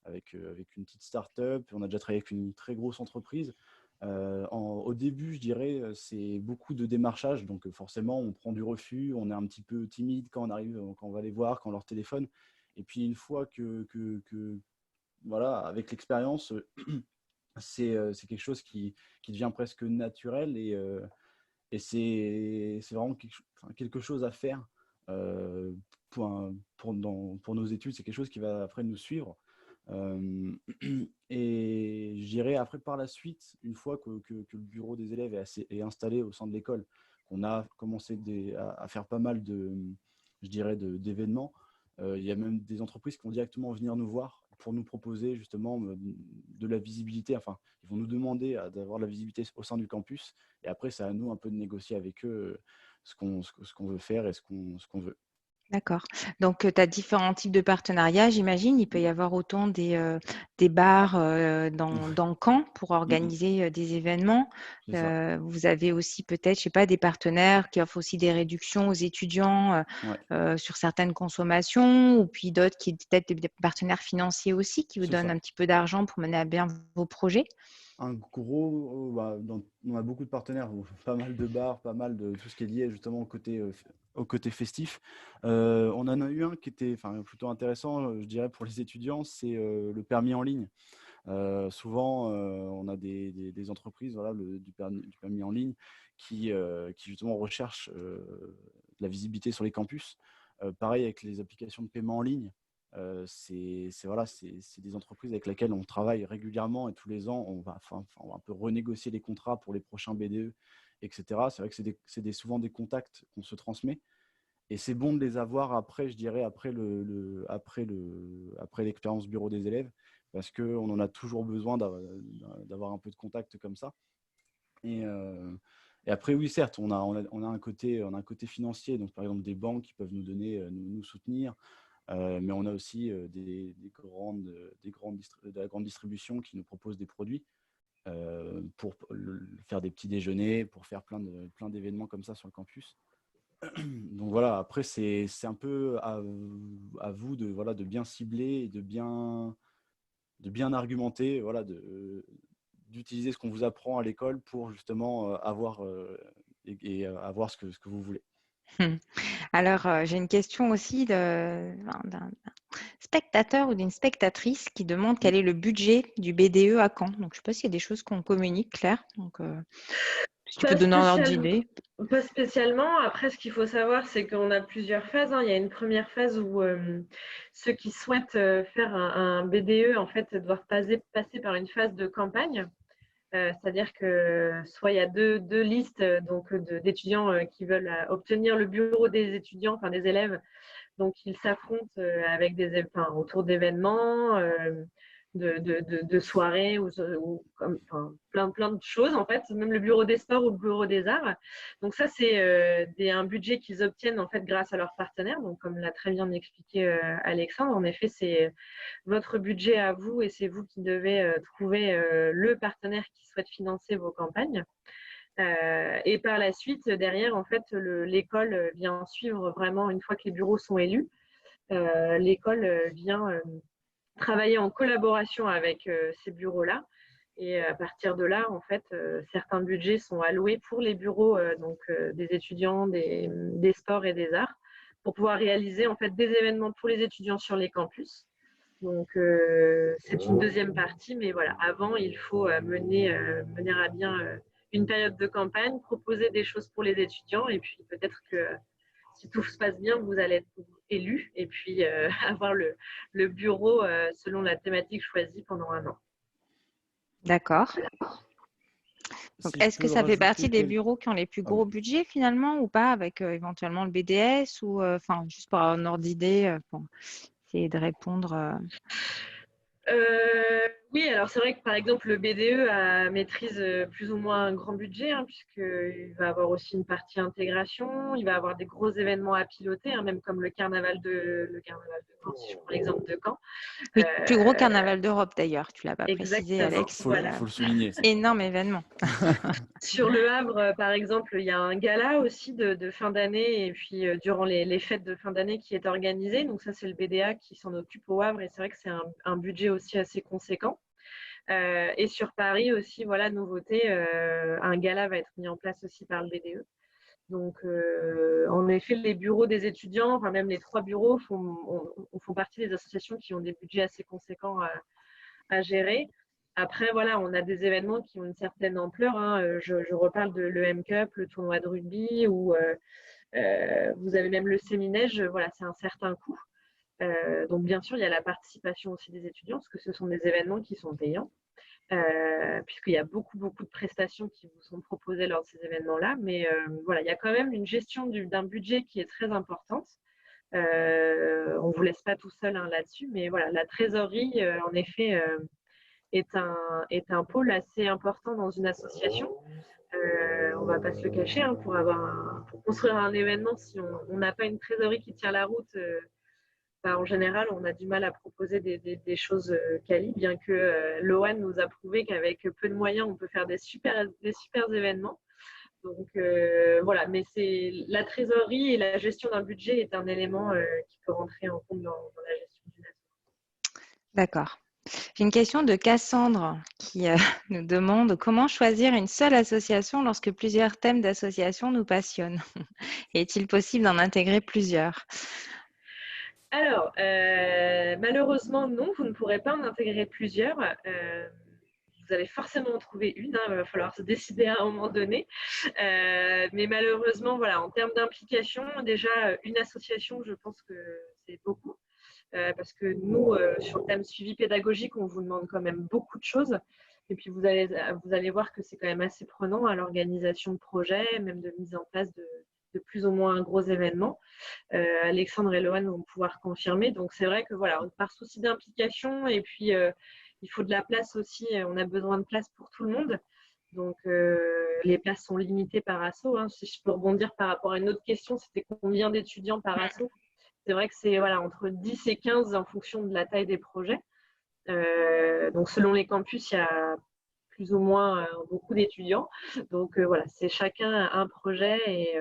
avec une petite start-up, on a déjà travaillé avec une très grosse entreprise. Au début, je dirais, c'est beaucoup de démarchage. Donc, forcément, on prend du refus, on est un petit peu timide quand on arrive, quand on va les voir, quand on leur téléphone. Et puis, une fois voilà, avec l'expérience, c'est quelque chose qui devient presque naturel et c'est vraiment quelque chose à faire pour nos études. C'est quelque chose qui va après nous suivre. Et je dirais après par la suite, une fois que le bureau des élèves est installé au sein de l'école, qu'on a commencé à faire pas mal d'événements, il y a même des entreprises qui vont directement venir nous voir pour nous proposer justement de la visibilité. Enfin, ils vont nous demander d'avoir de la visibilité au sein du campus. Et après, c'est à nous un peu de négocier avec eux ce qu'on veut faire et ce qu'on veut. D'accord. Donc, tu as différents types de partenariats, j'imagine. Il peut y avoir autant des bars dans Caen pour organiser des événements. C'est ça. Vous avez aussi peut-être, je sais pas, des partenaires qui offrent aussi des réductions aux étudiants Ouais, sur certaines consommations, ou puis d'autres qui peut-être des partenaires financiers aussi qui vous c'est donnent ça. un petit peu d'argent pour mener à bien vos projets. On a beaucoup de partenaires, pas mal de bars, pas mal de tout ce qui est lié justement au côté festif. On en a eu un qui était plutôt intéressant, je dirais, pour les étudiants, c'est le permis en ligne. Souvent, on a des entreprises du permis en ligne qui justement recherchent de la visibilité sur les campus. Pareil avec les applications de paiement en ligne. C'est des entreprises avec lesquelles on travaille régulièrement et tous les ans, on va un peu renégocier les contrats pour les prochains BDE, etc. C'est vrai que c'est souvent des contacts qu'on se transmet. Et c'est bon de les avoir après, je dirais, après l'expérience bureau des élèves, parce qu'on en a toujours besoin d'avoir un peu de contact comme ça. Et après, oui, certes, on a un côté financier, donc par exemple des banques qui peuvent nous donner, nous soutenir, mais on a aussi de la grande distribution qui nous propose des produits pour faire des petits déjeuners, pour faire plein d'événements comme ça sur le campus. Donc voilà, après, c'est un peu à vous de bien cibler et de bien argumenter, d'utiliser ce qu'on vous apprend à l'école pour justement avoir avoir ce que vous voulez. Alors, j'ai une question aussi d'un spectateur ou d'une spectatrice qui demande quel est le budget du BDE à Caen. Donc, je ne sais pas s'il y a des choses qu'on communique, Claire. Donc, si tu peux Pas donner un ordre spécialement. d'idée. Pas spécialement. Après, ce qu'il faut savoir, c'est qu'on a plusieurs phases, hein. Il y a une première phase où ceux qui souhaitent faire un BDE, en fait, doivent passer par une phase de campagne. C'est-à-dire que soit il y a deux listes d'étudiants qui veulent obtenir le bureau des étudiants, enfin des élèves. Donc, ils s'affrontent avec autour d'événements, de soirées plein de choses, en fait, même le bureau des sports ou le bureau des arts. Donc, ça, c'est un budget qu'ils obtiennent en fait grâce à leurs partenaires. Donc, comme l'a très bien expliqué Alexandre, en effet, c'est votre budget à vous et c'est vous qui devez trouver le partenaire qui souhaite financer vos campagnes. Et par la suite, derrière, en fait, l'école vient suivre vraiment, une fois que les bureaux sont élus, l'école vient travailler en collaboration avec ces bureaux-là. Et à partir de là, en fait, certains budgets sont alloués pour les bureaux des étudiants, des sports et des arts, pour pouvoir réaliser en fait des événements pour les étudiants sur les campus. Donc, c'est une deuxième partie, mais voilà, avant, il faut mener à bien une période de campagne, proposer des choses pour les étudiants, et puis peut-être que si tout se passe bien, vous allez être élu, et puis avoir le bureau selon la thématique choisie pendant un an. D'accord. Donc, Si je est-ce que peux ça fait rajouter partie des bureaux qui ont les plus Ah oui. gros budgets finalement ou pas, avec éventuellement le BDS ou juste pour avoir un ordre d'idée pour essayer de répondre. Oui, alors c'est vrai que par exemple le BDE maîtrise plus ou moins un grand budget, hein, puisqu'il va avoir aussi une partie intégration, il va avoir des gros événements à piloter, hein, même comme le carnaval de Caen, si je prends l'exemple de Caen. Oui, plus gros carnaval d'Europe d'ailleurs, tu l'as pas précisé, Exactement, Alex. voilà. Faut le souligner. Ça. Énorme événement. Sur Le Havre, par exemple, il y a un gala aussi de fin d'année et puis durant les fêtes de fin d'année qui est organisé. Donc ça, c'est le BDA qui s'en occupe au Havre et c'est vrai que c'est un budget aussi assez conséquent. Et sur Paris aussi, voilà, nouveauté, un gala va être mis en place aussi par le BDE. Donc, en effet, les bureaux des étudiants, enfin même les 3 bureaux font partie des associations qui ont des budgets assez conséquents à gérer. Après, voilà, on a des événements qui ont une certaine ampleur, hein. Je reparle de l'EM Cup, le tournoi de rugby, ou vous avez même le séminège. Voilà, c'est un certain coût. Donc, bien sûr, il y a la participation aussi des étudiants, parce que ce sont des événements qui sont payants, puisqu'il y a beaucoup, beaucoup de prestations qui vous sont proposées lors de ces événements-là. Mais voilà, il y a quand même une gestion d'un budget qui est très importante. On ne vous laisse pas tout seul, hein, là-dessus, mais voilà, la trésorerie, en effet, est un pôle assez important dans une association. On ne va pas se le cacher, hein, pour construire un événement, si on n'a pas une trésorerie qui tient la route, en général, on a du mal à proposer des choses quali, bien que l'OAN nous a prouvé qu'avec peu de moyens, on peut faire des super événements. Donc voilà, mais c'est la trésorerie et la gestion d'un budget est un élément qui peut rentrer en compte dans la gestion d'une association. D'accord. J'ai une question de Cassandre qui nous demande comment choisir une seule association lorsque plusieurs thèmes d'association nous passionnent. Est-il possible d'en intégrer plusieurs? Alors, malheureusement, non, vous ne pourrez pas en intégrer plusieurs. Vous allez forcément en trouver une, hein, il va falloir se décider à un moment donné. Mais malheureusement, voilà, en termes d'implication, déjà, une association, je pense que c'est beaucoup. Parce que nous, sur le thème suivi pédagogique, on vous demande quand même beaucoup de choses. Et puis, vous allez voir que c'est quand même assez prenant à l'organisation de projets, même de mise en place de plus ou moins un gros événement. Alexandre et Loane vont pouvoir confirmer. Donc, c'est vrai que voilà, par souci d'implication, et puis il faut de la place aussi. On a besoin de place pour tout le monde. Donc, les places sont limitées par asso, hein. Si je peux rebondir par rapport à une autre question, c'était combien d'étudiants par asso? C'est vrai que c'est voilà, entre 10 et 15 en fonction de la taille des projets. Donc, selon les campus, il y a plus ou moins beaucoup d'étudiants. Donc, voilà, c'est chacun un projet et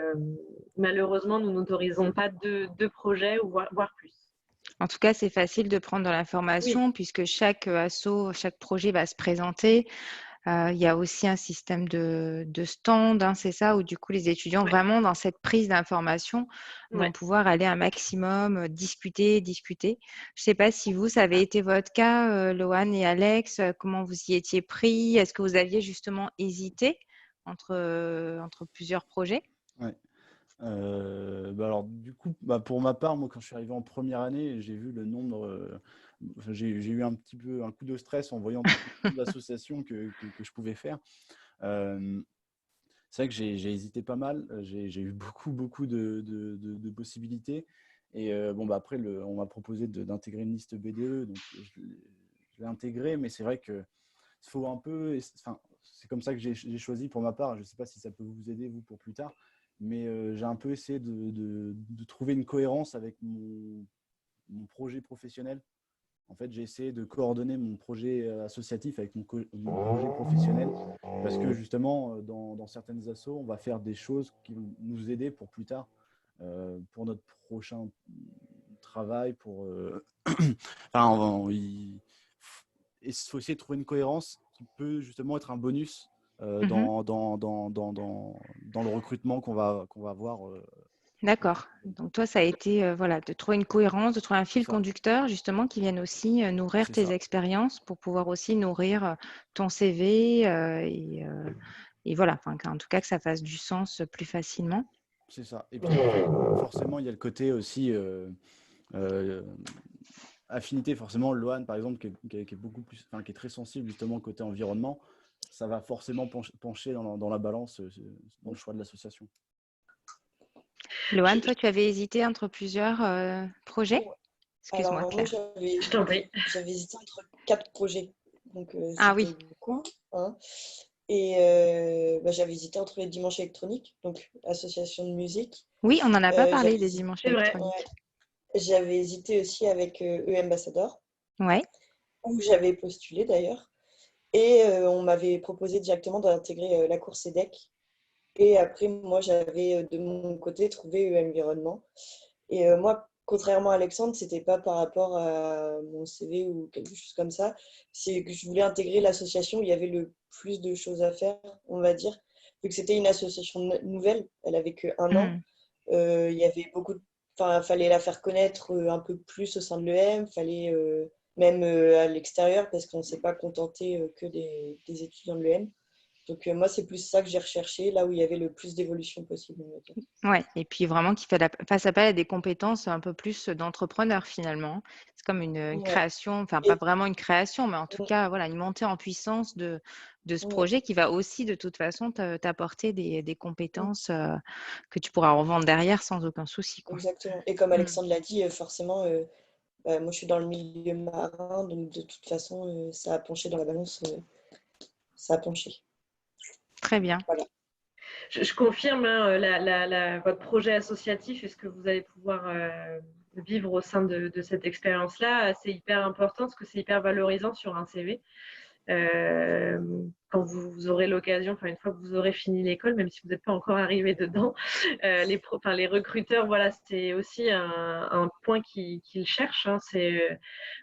malheureusement, nous n'autorisons pas deux projets ou voire plus. En tout cas, c'est facile de prendre de l'information Oui. puisque chaque asso, chaque projet va se présenter. Il y a aussi un système de stand, hein, c'est ça, où du coup les étudiants Ouais. vraiment dans cette prise d'information vont Ouais. pouvoir aller un maximum, discuter. Je ne sais pas si vous, ça avait été votre cas, Loane et Alex, comment vous y étiez pris? Est-ce que vous aviez justement hésité entre plusieurs projets? Ouais. Alors, du coup, pour ma part, moi, quand je suis arrivé en première année, j'ai vu le nombre. J'ai eu un petit peu un coup de stress en voyant toutes les associations que je pouvais faire. C'est vrai que j'ai hésité pas mal. J'ai eu beaucoup de possibilités. Et après, on m'a proposé d'intégrer une liste BDE, donc je l'ai intégré, mais c'est vrai que faut un peu. Enfin, c'est comme ça que j'ai choisi pour ma part. Je ne sais pas si ça peut vous aider, vous, pour plus tard. Mais j'ai un peu essayé de trouver une cohérence avec mon projet professionnel. En fait, j'ai essayé de coordonner mon projet associatif avec mon projet professionnel parce que justement, dans certaines assos, on va faire des choses qui vont nous aider pour plus tard, pour notre prochain travail. Il faut essayer de trouver une cohérence qui peut justement être un bonus dans le recrutement qu'on va avoir. D'accord. Donc toi, ça a été voilà, de trouver une cohérence, de trouver un fil C'est ça. conducteur justement qui vienne aussi nourrir C'est tes ça. expériences pour pouvoir aussi nourrir ton CV et voilà, enfin, en tout cas que ça fasse du sens plus facilement. C'est ça. Et puis après, forcément, il y a le côté aussi affinité. Forcément, Loane, par exemple, qui est beaucoup plus, enfin, qui est très sensible justement côté environnement, ça va forcément pencher dans la balance dans le choix de l'association. Loane, toi, tu avais hésité entre plusieurs projets? Excuse-moi, Alors, moi, Claire. Je t'en prie. j'avais hésité entre 4 projets. Donc, Ah c'était oui, beaucoup, hein. Et j'avais hésité entre les dimanches électroniques, donc association de musique. oui, on n'en a pas parlé J'avais des hésité, dimanches C'est vrai. électroniques. j'avais hésité aussi avec E-Ambassador, Ouais, où j'avais postulé d'ailleurs. Et on m'avait proposé directement d'intégrer la course EDEC. Et après, moi, j'avais de mon côté trouvé E-Environnement. Et moi, contrairement à Alexandre, c'était pas par rapport à mon CV ou quelque chose comme ça. C'est que je voulais intégrer l'association où il y avait le plus de choses à faire, on va dire. Vu que c'était une association nouvelle, elle avait que 1 an. Il y avait beaucoup de... Enfin, fallait la faire connaître un peu plus au sein de l'EM. Fallait même à l'extérieur, parce qu'on ne s'est pas contenté que des étudiants de l'EM. Donc, moi, c'est plus ça que j'ai recherché, là où il y avait le plus d'évolution possible. On va dire. Ouais, et puis vraiment qu'il fasse appel à des compétences un peu plus d'entrepreneur finalement. C'est comme une Ouais. création, enfin pas Et, vraiment une création, mais en tout cas, voilà, une montée en puissance de ce ouais, projet qui va aussi de toute façon t'apporter des compétences que tu pourras revendre derrière sans aucun souci, quoi. exactement. Et comme Mm. Alexandre l'a dit, forcément, moi, je suis dans le milieu marin, donc de toute façon, ça a penché dans la balance, ça a penché. Très bien. Voilà. Je confirme hein, votre projet associatif et ce que vous allez pouvoir vivre au sein de cette expérience-là. C'est hyper important parce que c'est hyper valorisant sur un CV. Quand vous aurez l'occasion, enfin une fois que vous aurez fini l'école, même si vous n'êtes pas encore arrivé dedans, les recruteurs, voilà, c'est aussi un point qu'ils cherchent. Hein, c'est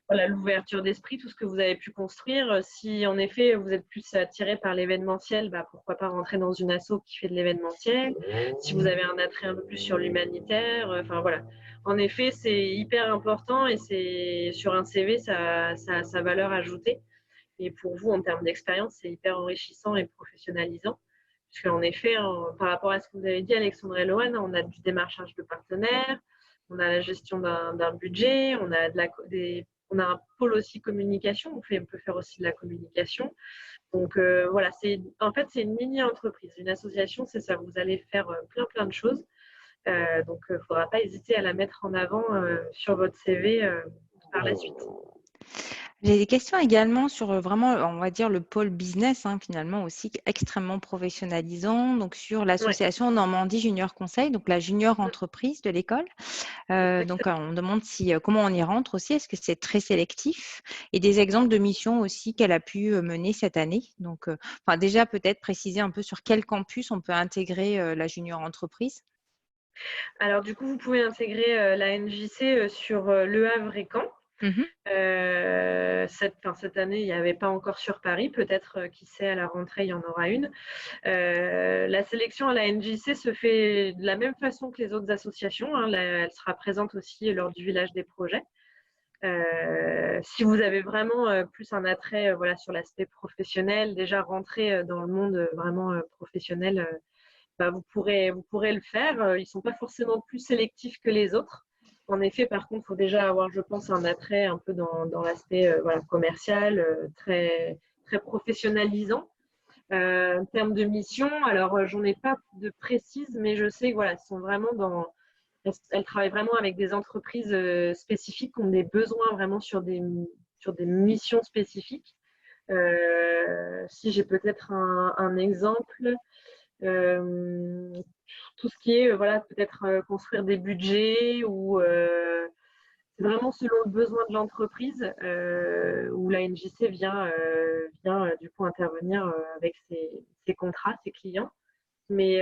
voilà, l'ouverture d'esprit, tout ce que vous avez pu construire. Si en effet vous êtes plus attiré par l'événementiel, bah, pourquoi pas rentrer dans une asso qui fait de l'événementiel. Si vous avez un attrait un peu plus sur l'humanitaire, enfin voilà. En effet, c'est hyper important et c'est sur un CV, ça a sa valeur ajoutée. Et pour vous, en termes d'expérience, c'est hyper enrichissant et professionnalisant. Parce qu'en effet, par rapport à ce que vous avez dit, Alexandre et Loane, on a du démarchage de partenaires, on a la gestion d'un budget, on a un pôle aussi communication, on peut faire aussi de la communication. Donc voilà, en fait, c'est une mini-entreprise. Une association, c'est ça, vous allez faire plein de choses. Donc, il ne faudra pas hésiter à la mettre en avant sur votre CV par la suite. J'ai des questions également sur vraiment, on va dire, le pôle business, hein, finalement aussi extrêmement professionnalisant, donc sur Ouais, l'association Normandie Junior Conseil, donc la junior entreprise de l'école. Donc, on demande comment on y rentre aussi, est-ce que c'est très sélectif? Et des exemples de missions aussi qu'elle a pu mener cette année. Donc, enfin, déjà peut-être préciser un peu sur quel campus on peut intégrer la junior entreprise. Alors du coup, vous pouvez intégrer la NJC sur Le Havre et Caen. Mhm. Cette année, il n'y avait pas encore sur Paris. Peut-être, qui sait, à la rentrée, il y en aura une. La sélection à la NJC se fait de la même façon que les autres associations. Hein. Elle sera présente aussi lors du village des projets. Si vous avez vraiment plus un attrait voilà, sur l'aspect professionnel, déjà rentrer dans le monde vraiment professionnel, bah, vous pourrez le faire. Ils ne sont pas forcément plus sélectifs que les autres. En effet, par contre, il faut déjà avoir, je pense, un attrait un peu dans l'aspect voilà, commercial, très professionnalisant. En termes de mission, alors j'en ai pas de précises, mais je sais que voilà, elles travaillent vraiment avec des entreprises spécifiques qui ont des besoins vraiment sur des missions spécifiques. Si j'ai peut-être un exemple, tout ce qui est voilà, peut-être construire des budgets ou c'est vraiment selon le besoin de l'entreprise où la NJC vient du coup intervenir avec ses contrats, ses clients. Mais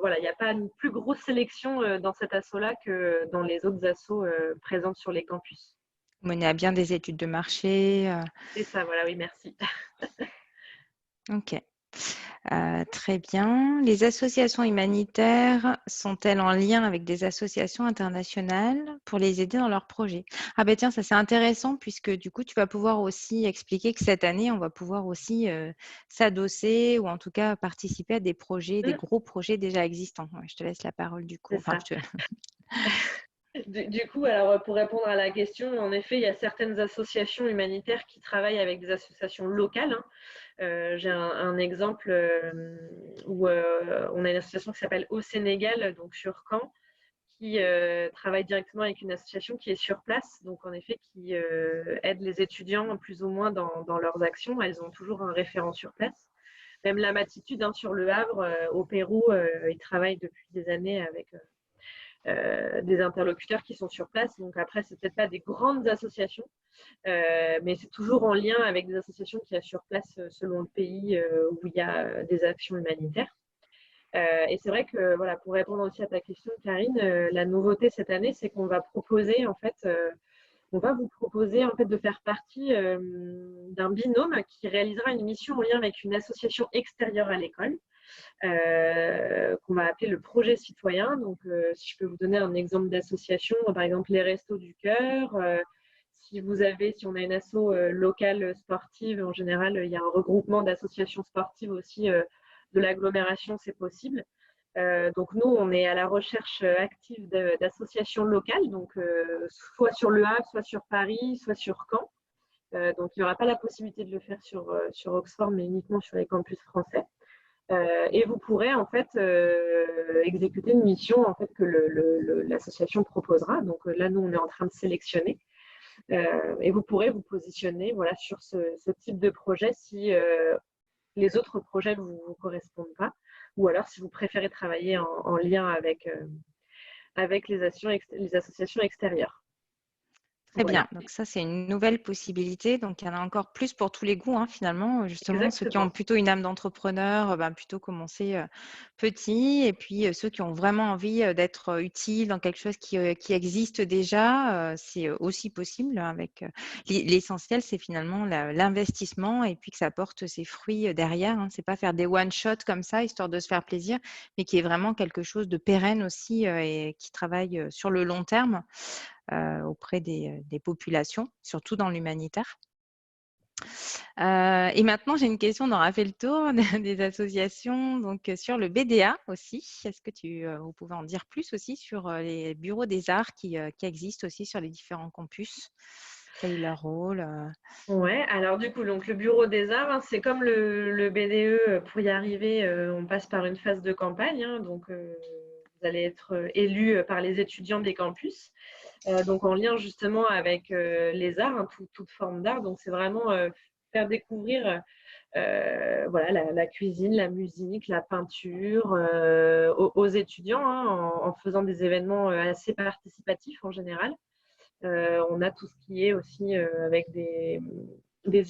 voilà, il n'y a pas une plus grosse sélection dans cet asso-là que dans les autres assos présentes sur les campus. Mener à bien des études de marché. C'est ça, voilà, oui, merci. Ok. Très bien. Les associations humanitaires sont-elles en lien avec des associations internationales pour les aider dans leurs projets? Ah ben tiens, ça c'est intéressant puisque du coup, tu vas pouvoir aussi expliquer que cette année, on va pouvoir aussi s'adosser ou en tout cas participer à des projets, des gros projets déjà existants. Ouais, je te laisse la parole du coup. C'est Enfin, ça. Du coup, alors pour répondre à la question, en effet, il y a certaines associations humanitaires qui travaillent avec des associations locales. Hein. J'ai un exemple où on a une association qui s'appelle Au Sénégal, donc sur Caen, qui travaille directement avec une association qui est sur place, donc en effet qui aide les étudiants plus ou moins dans leurs actions. Elles ont toujours un référent sur place. Même la Matitude hein, sur le Havre, au Pérou, ils travaillent depuis des années avec des interlocuteurs qui sont sur place. Donc après, c'est peut-être pas des grandes associations, mais c'est toujours en lien avec des associations qui sont sur place selon le pays où il y a des actions humanitaires. Et c'est vrai que voilà, pour répondre aussi à ta question, Karine, la nouveauté cette année, c'est qu'on va proposer en fait, on va vous proposer en fait de faire partie d'un binôme qui réalisera une mission en lien avec une association extérieure à l'école. Qu'on va appeler le projet citoyen. Donc, si je peux vous donner un exemple d'association, par exemple les Restos du Cœur, si on a une asso locale sportive, en général, il y a un regroupement d'associations sportives aussi de l'agglomération, c'est possible. Donc nous, on est à la recherche active d'associations locales, donc soit sur Le Havre, soit sur Paris, soit sur Caen. Donc il n'y aura pas la possibilité de le faire sur Oxford, mais uniquement sur les campus français. Et vous pourrez en fait exécuter une mission en fait que l'association proposera. Donc là, nous, on est en train de sélectionner. Et vous pourrez vous positionner voilà, sur ce type de projet si les autres projets ne vous correspondent pas, ou alors si vous préférez travailler en lien avec les associations extérieures. Très Voilà. bien. Donc ça, c'est une nouvelle possibilité. Donc, il y en a encore plus pour tous les goûts, hein, finalement. Justement, ceux qui ont plutôt une âme d'entrepreneur, plutôt commencer petit. Et puis, ceux qui ont vraiment envie d'être utiles dans quelque chose qui existe déjà, c'est aussi possible. Avec l'essentiel, c'est finalement l'investissement et puis que ça porte ses fruits derrière. Hein. C'est pas faire des one-shot comme ça, histoire de se faire plaisir, mais qui est vraiment quelque chose de pérenne aussi et qui travaille sur le long terme. Auprès des populations, surtout dans l'humanitaire. Et maintenant, j'ai une question, on aura fait le tour des associations, donc sur le BDA aussi. Est-ce que vous pouvez en dire plus aussi sur les bureaux des arts qui existent aussi sur les différents campus? Quel est leur rôle? Ouais, alors du coup, donc, le bureau des arts, hein, c'est comme le BDE. Pour y arriver, on passe par une phase de campagne. Hein, donc, vous allez être élu par les étudiants des campus. Donc en lien justement avec les arts, hein, toute forme d'art. Donc c'est vraiment faire découvrir voilà, la cuisine, la musique, la peinture aux étudiants, hein, en faisant des événements assez participatifs en général. On a tout ce qui est aussi avec des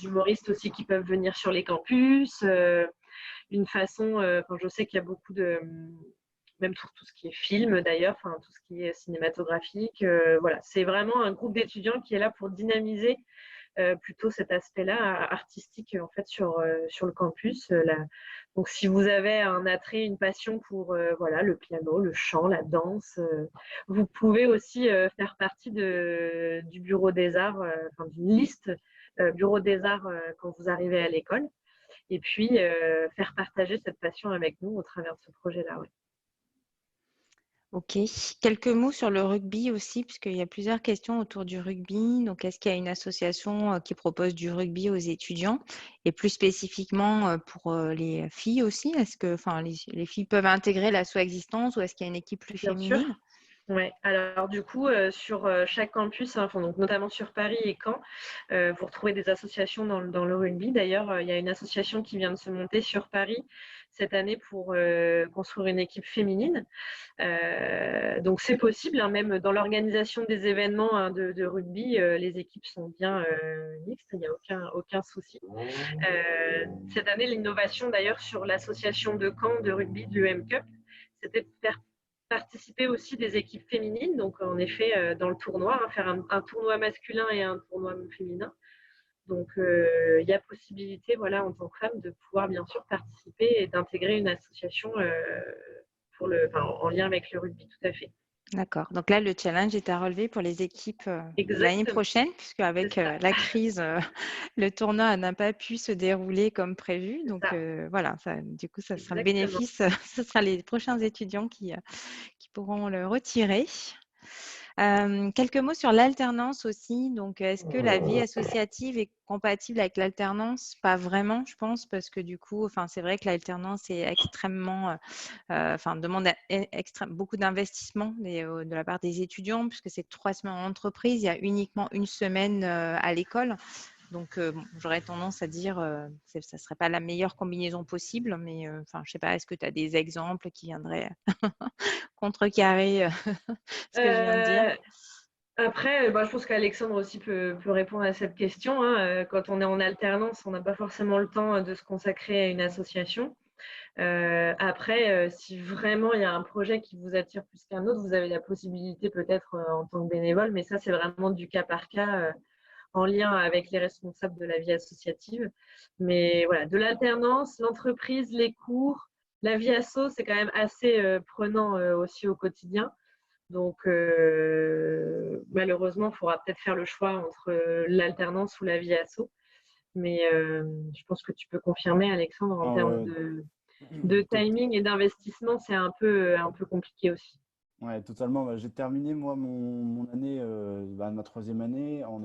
humoristes aussi qui peuvent venir sur les campus. Une façon, je sais qu'il y a beaucoup de même tout ce qui est film d'ailleurs, enfin tout ce qui est cinématographique. Voilà, c'est vraiment un groupe d'étudiants qui est là pour dynamiser plutôt cet aspect-là artistique en fait sur le campus. Donc si vous avez un attrait, une passion pour voilà, le piano, le chant, la danse, vous pouvez aussi faire partie du bureau des arts, d'une liste bureau des arts quand vous arrivez à l'école. Et puis faire partager cette passion avec nous au travers de ce projet-là. Ouais. Ok. Quelques mots sur le rugby aussi, puisqu'il y a plusieurs questions autour du rugby. Donc, est-ce qu'il y a une association qui propose du rugby aux étudiants? Et plus spécifiquement pour les filles aussi, est-ce que les filles peuvent intégrer l'asso existence ou est-ce qu'il y a une équipe plus Bien sûr. féminine? Ouais. Alors du coup, sur chaque campus, hein, donc notamment sur Paris et Caen, vous retrouvez des associations dans le rugby. D'ailleurs, il y a une association qui vient de se monter sur Paris cette année pour construire une équipe féminine. Donc c'est possible, hein, même dans l'organisation des événements hein, de rugby, les équipes sont bien mixtes, il n'y a aucun souci. Cette année, l'innovation d'ailleurs sur l'association de Caen de rugby du UM Cup, c'était de faire participer aussi des équipes féminines, donc en effet dans le tournoi, hein, faire un tournoi masculin et un tournoi féminin. Donc il y a possibilité, voilà, en tant que femme, de pouvoir bien sûr participer et d'intégrer une association en lien avec le rugby, tout à fait. D'accord. Donc là, le challenge est à relever pour les équipes l'année prochaine, puisque avec la crise, le tournoi n'a pas pu se dérouler comme prévu. Donc voilà, du coup, ça sera le bénéfice. Ce sera les prochains étudiants qui pourront le retirer. Quelques mots sur l'alternance aussi. Donc, est-ce que la vie associative est compatible avec l'alternance? Pas vraiment, je pense, parce que du coup, c'est vrai que l'alternance est extrêmement, demande beaucoup d'investissement de la part des étudiants, puisque c'est 3 semaines en entreprise, il y a uniquement une semaine à l'école. Donc, j'aurais tendance à dire que ça ne serait pas la meilleure combinaison possible, mais je ne sais pas, est-ce que tu as des exemples qui viendraient contrecarrer ce que je viens de dire? Après, je pense qu'Alexandre aussi peut répondre à cette question. Hein. Quand on est en alternance, on n'a pas forcément le temps de se consacrer à une association. Après, si vraiment il y a un projet qui vous attire plus qu'un autre, vous avez la possibilité peut-être en tant que bénévole, mais ça, c'est vraiment du cas par cas en lien avec les responsables de la vie associative. Mais voilà, de l'alternance, l'entreprise, les cours, la vie asso, c'est quand même assez prenant aussi au quotidien. Donc, malheureusement, il faudra peut-être faire le choix entre l'alternance ou la vie asso. Mais je pense que tu peux confirmer, Alexandre, en Ah termes ouais, de timing et d'investissement, c'est un peu compliqué aussi. ouais, totalement. Bah, j'ai terminé, moi, mon année, ma troisième année, en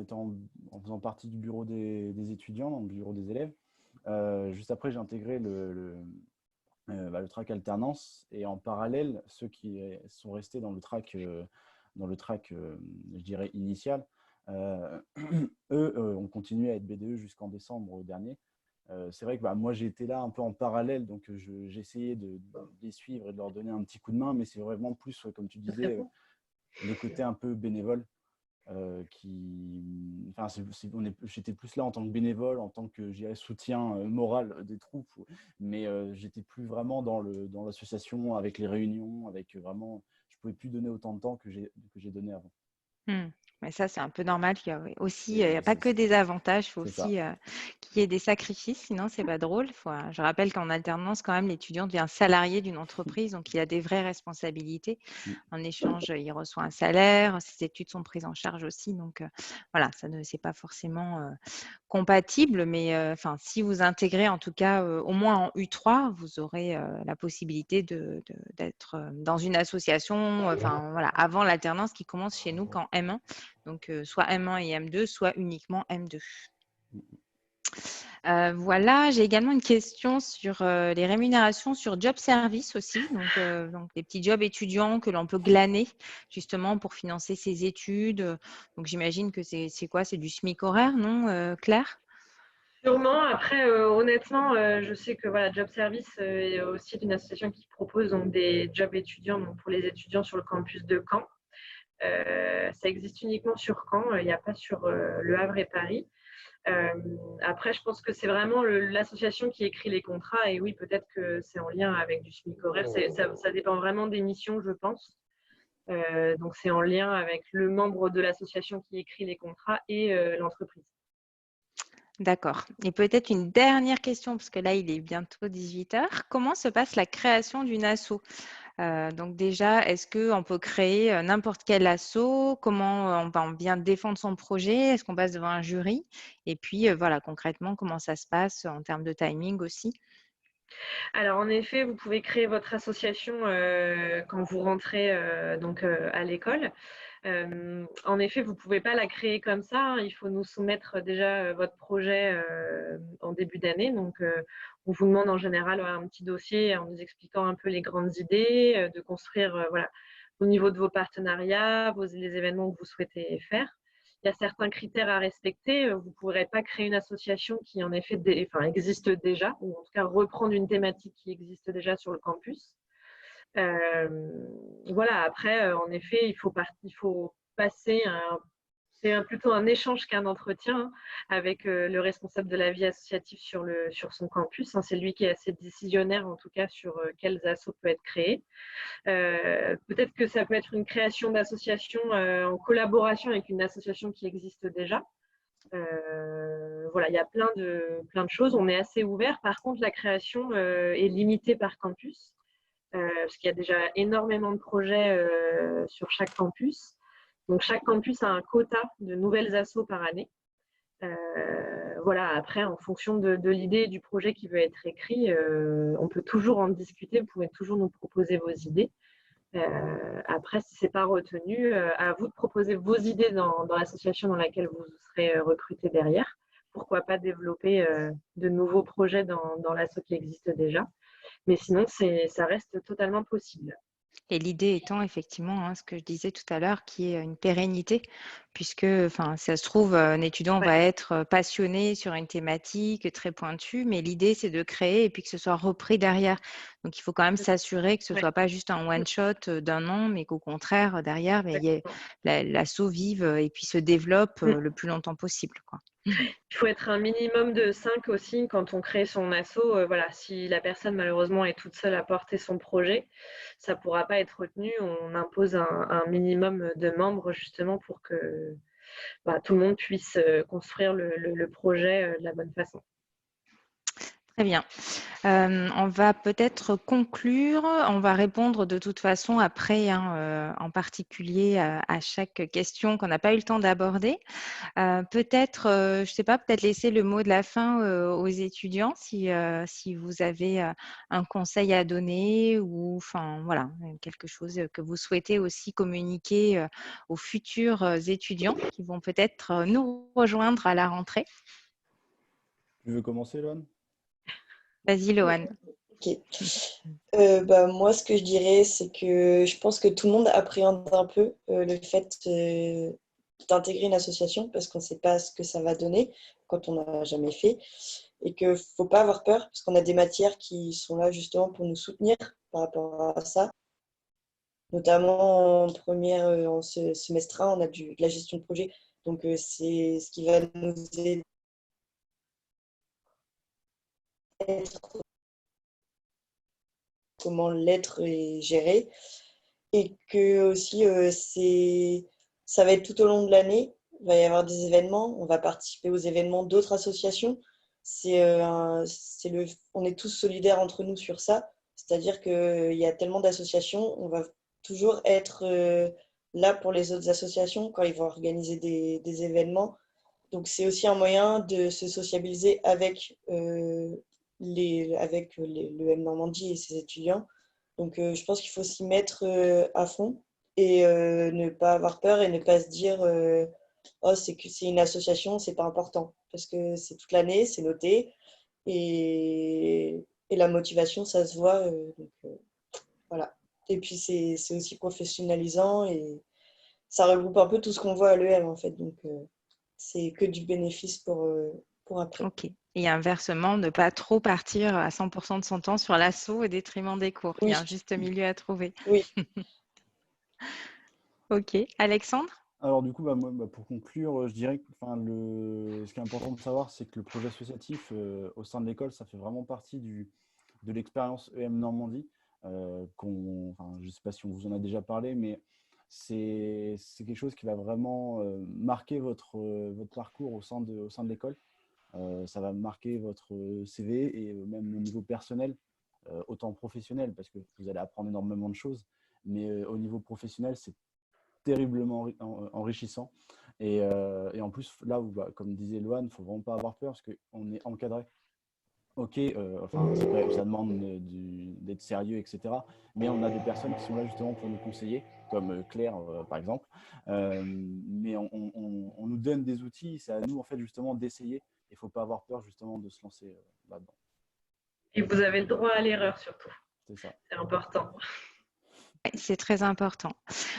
faisant partie du bureau des étudiants, donc du bureau des élèves. Juste après, j'ai intégré le track alternance. Et en parallèle, ceux qui sont restés dans le track, je dirais, initial, euh, eux ont continué à être BDE jusqu'en décembre dernier. C'est vrai que moi, j'ai été là un peu en parallèle, donc j'essayais de les suivre et de leur donner un petit coup de main, mais c'est vraiment plus, comme tu C'est très disais, bon. le côté un peu bénévole. Enfin, j'étais plus là en tant que bénévole, en tant que, je dirais, soutien moral des troupes, mais j'étais plus vraiment dans l'association avec les réunions, avec vraiment, je pouvais plus donner autant de temps que j'ai donné avant. Mais ça, c'est un peu normal. Il y a pas C'est que des avantages, il faut c'est ça. aussi qu'il y ait des sacrifices, sinon c'est pas drôle. Je rappelle qu'en alternance, quand même, l'étudiant devient salarié d'une entreprise, donc il a des vraies responsabilités. Mm. En échange, il reçoit un salaire, ses études sont prises en charge aussi. Donc voilà, ça ne c'est pas forcément compatible, mais enfin, si vous intégrez en tout cas au moins en U3, vous aurez la possibilité d'être dans une association, enfin voilà, avant l'alternance qui commence chez nous qu'en M1, donc soit M1 et M2, soit uniquement M2. Voilà, j'ai également une question sur les rémunérations sur job service aussi, donc des petits jobs étudiants que l'on peut glaner justement pour financer ses études. Donc j'imagine que c'est quoi? C'est du SMIC horaire, non, Claire? Sûrement. Après, honnêtement, je sais que voilà, Job Service est aussi une association qui propose donc, des jobs étudiants donc, pour les étudiants sur le campus de Caen. Ça existe uniquement sur Caen, il n'y a pas sur Le Havre et Paris. Après, je pense que c'est vraiment l'association qui écrit les contrats et oui, peut-être que c'est en lien avec du SMIC horaire. Ça dépend vraiment des missions, je pense. Donc, c'est en lien avec le membre de l'association qui écrit les contrats et l'entreprise. D'accord. Et peut-être une dernière question, parce que là, il est bientôt 18 heures. Comment se passe la création d'une asso? Donc déjà, est-ce qu'on peut créer n'importe quel asso? Comment on vient défendre son projet? Est-ce qu'on passe devant un jury? Et puis, voilà, concrètement, comment ça se passe en termes de timing aussi? Alors, en effet, vous pouvez créer votre association quand vous rentrez à l'école. En effet, vous ne pouvez pas la créer comme ça, hein. Il faut nous soumettre déjà votre projet en début d'année. Donc, on vous demande en général un petit dossier en nous expliquant un peu les grandes idées, de construire voilà, au niveau de vos partenariats, les événements que vous souhaitez faire. Il y a certains critères à respecter. Vous ne pourrez pas créer une association qui, en effet, existe déjà, ou en tout cas reprendre une thématique qui existe déjà sur le campus. Voilà, après, en effet, il faut passer c'est plutôt un échange qu'un entretien hein, avec le responsable de la vie associative sur son campus. Hein. C'est lui qui est assez décisionnaire, en tout cas, sur quels assos peut être créés. Peut-être que ça peut être une création d'association en collaboration avec une association qui existe déjà. Voilà, il y a plein de choses. On est assez ouvert. Par contre, la création est limitée par campus. Parce qu'il y a déjà énormément de projets sur chaque campus. Donc, chaque campus a un quota de nouvelles assos par année. Voilà, après, en fonction de l'idée et du projet qui veut être écrit, on peut toujours en discuter. Vous pouvez toujours nous proposer vos idées. Après, si ce n'est pas retenu, à vous de proposer vos idées dans l'association dans laquelle vous serez recruté derrière. Pourquoi pas développer de nouveaux projets dans l'asso qui existe déjà. Mais sinon, ça reste totalement possible. Et l'idée étant effectivement, hein, ce que je disais tout à l'heure, qui est une pérennité, puisque, enfin, ça se trouve, un étudiant Ouais, va être passionné sur une thématique très pointue, mais l'idée, c'est de créer et puis que ce soit repris derrière. Donc, il faut quand même s'assurer que ce ne ouais, soit pas juste un one-shot d'un an, mais qu'au contraire, derrière, il y ait exactement. l'asso vive et puis se développe Mm. le plus longtemps possible, quoi. Il faut être un minimum de 5 aussi quand on crée son asso. Voilà, si la personne malheureusement est toute seule à porter son projet, ça ne pourra pas être retenu. On impose un minimum de membres justement pour que tout le monde puisse construire le projet de la bonne façon. Très bien. On va peut-être conclure. On va répondre de toute façon après, en particulier à chaque question qu'on n'a pas eu le temps d'aborder. Peut-être, je ne sais pas, peut-être laisser le mot de la fin aux étudiants si vous avez un conseil à donner ou enfin voilà, quelque chose que vous souhaitez aussi communiquer aux futurs étudiants qui vont peut-être nous rejoindre à la rentrée. Tu veux commencer, Loane? Vas-y, Loane. Ok. Moi, ce que je dirais, c'est que je pense que tout le monde appréhende un peu le fait d'intégrer une association parce qu'on ne sait pas ce que ça va donner quand on n'a jamais fait et qu'il ne faut pas avoir peur parce qu'on a des matières qui sont là justement pour nous soutenir par rapport à ça. Notamment en première, en semestre 1, on a de la gestion de projet. Donc, c'est ce qui va nous aider à être comment l'être est géré. Et que aussi, ça va être tout au long de l'année. Il va y avoir des événements. On va participer aux événements d'autres associations. On est tous solidaires entre nous sur ça. C'est-à-dire qu'il y a tellement d'associations, on va toujours être là pour les autres associations quand ils vont organiser des événements. Donc, c'est aussi un moyen de se sociabiliser avec le M Normandie et ses étudiants. Donc, je pense qu'il faut s'y mettre à fond et ne pas avoir peur et ne pas se dire oh, c'est une association, c'est pas important. Parce que c'est toute l'année, c'est noté et la motivation, ça se voit. Voilà. Et puis, c'est aussi professionnalisant et ça regroupe un peu tout ce qu'on voit à l'EM en fait. Donc, c'est que du bénéfice pour après. Ok. Et inversement, ne pas trop partir à 100% de son temps sur l'assaut au détriment des cours. Il y a un juste milieu à trouver. Oui. Ok. Alexandre? Alors du coup, pour conclure, je dirais que ce qui est important de savoir, c'est que le projet associatif au sein de l'école, ça fait vraiment partie de l'expérience EM Normandie. Je ne sais pas si on vous en a déjà parlé, mais c'est quelque chose qui va vraiment marquer votre parcours au sein de l'école. Ça va marquer votre CV et même au niveau personnel, autant professionnel, parce que vous allez apprendre énormément de choses, mais au niveau professionnel, c'est terriblement enrichissant. Et en plus, là, où, comme disait Loane, il ne faut vraiment pas avoir peur parce qu'on est encadré. Ok, c'est vrai, ça demande d'être sérieux, etc. Mais on a des personnes qui sont là justement pour nous conseiller, comme Claire, par exemple. Mais on nous donne des outils, c'est à nous, en fait, justement, d'essayer. Il ne faut pas avoir peur, justement, de se lancer là-dedans. Et vous avez le droit à l'erreur surtout. C'est ça. C'est important. C'est très important.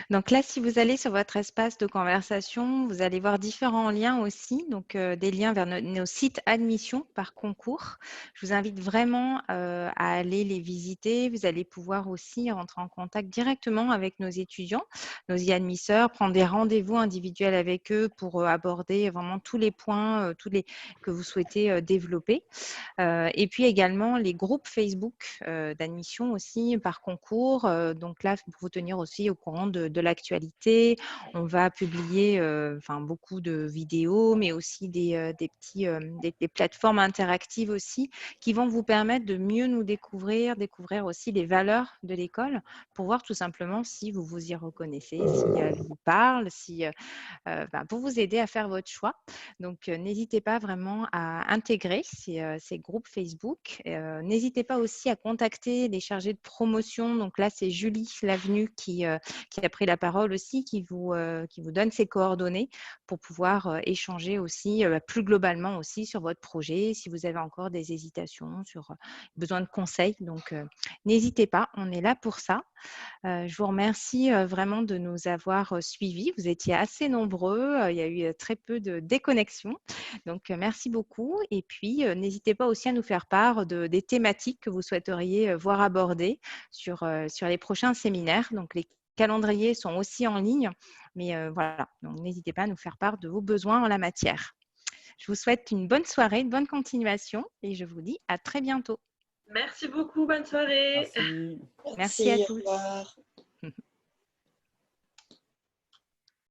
Donc là, si vous allez sur votre espace de conversation, vous allez voir différents liens aussi, donc des liens vers nos sites admission par concours. Je vous invite vraiment à aller les visiter. Vous allez pouvoir aussi rentrer en contact directement avec nos étudiants, nos e-admisseurs, prendre des rendez-vous individuels avec eux pour aborder vraiment tous les points que vous souhaitez développer. Et puis également les groupes Facebook d'admission aussi par concours. Donc là, pour vous tenir aussi au courant de l'actualité, on va publier beaucoup de vidéos, mais aussi des plateformes interactives aussi qui vont vous permettre de mieux nous découvrir aussi les valeurs de l'école pour voir tout simplement si vous vous y reconnaissez, si elles vous parlent, pour vous aider à faire votre choix. Donc, n'hésitez pas vraiment à intégrer ces groupes Facebook. N'hésitez pas aussi à contacter les chargés de promotion. Donc là, c'est Julie Lavenue qui a pris la parole aussi, qui vous donne ses coordonnées pour pouvoir échanger aussi plus globalement aussi sur votre projet, si vous avez encore des hésitations, sur besoin de conseils. Donc, n'hésitez pas, on est là pour ça. Je vous remercie vraiment de nous avoir suivis. Vous étiez assez nombreux. Il y a eu très peu de déconnexion. Donc, merci beaucoup. Et puis, n'hésitez pas aussi à nous faire part des thématiques que vous souhaiteriez voir abordées sur les prochains séminaires. Donc, les calendriers sont aussi en ligne. Mais voilà, donc n'hésitez pas à nous faire part de vos besoins en la matière. Je vous souhaite une bonne soirée, une bonne continuation et je vous dis à très bientôt. Merci beaucoup, bonne soirée. Merci. Merci à tous. Au revoir.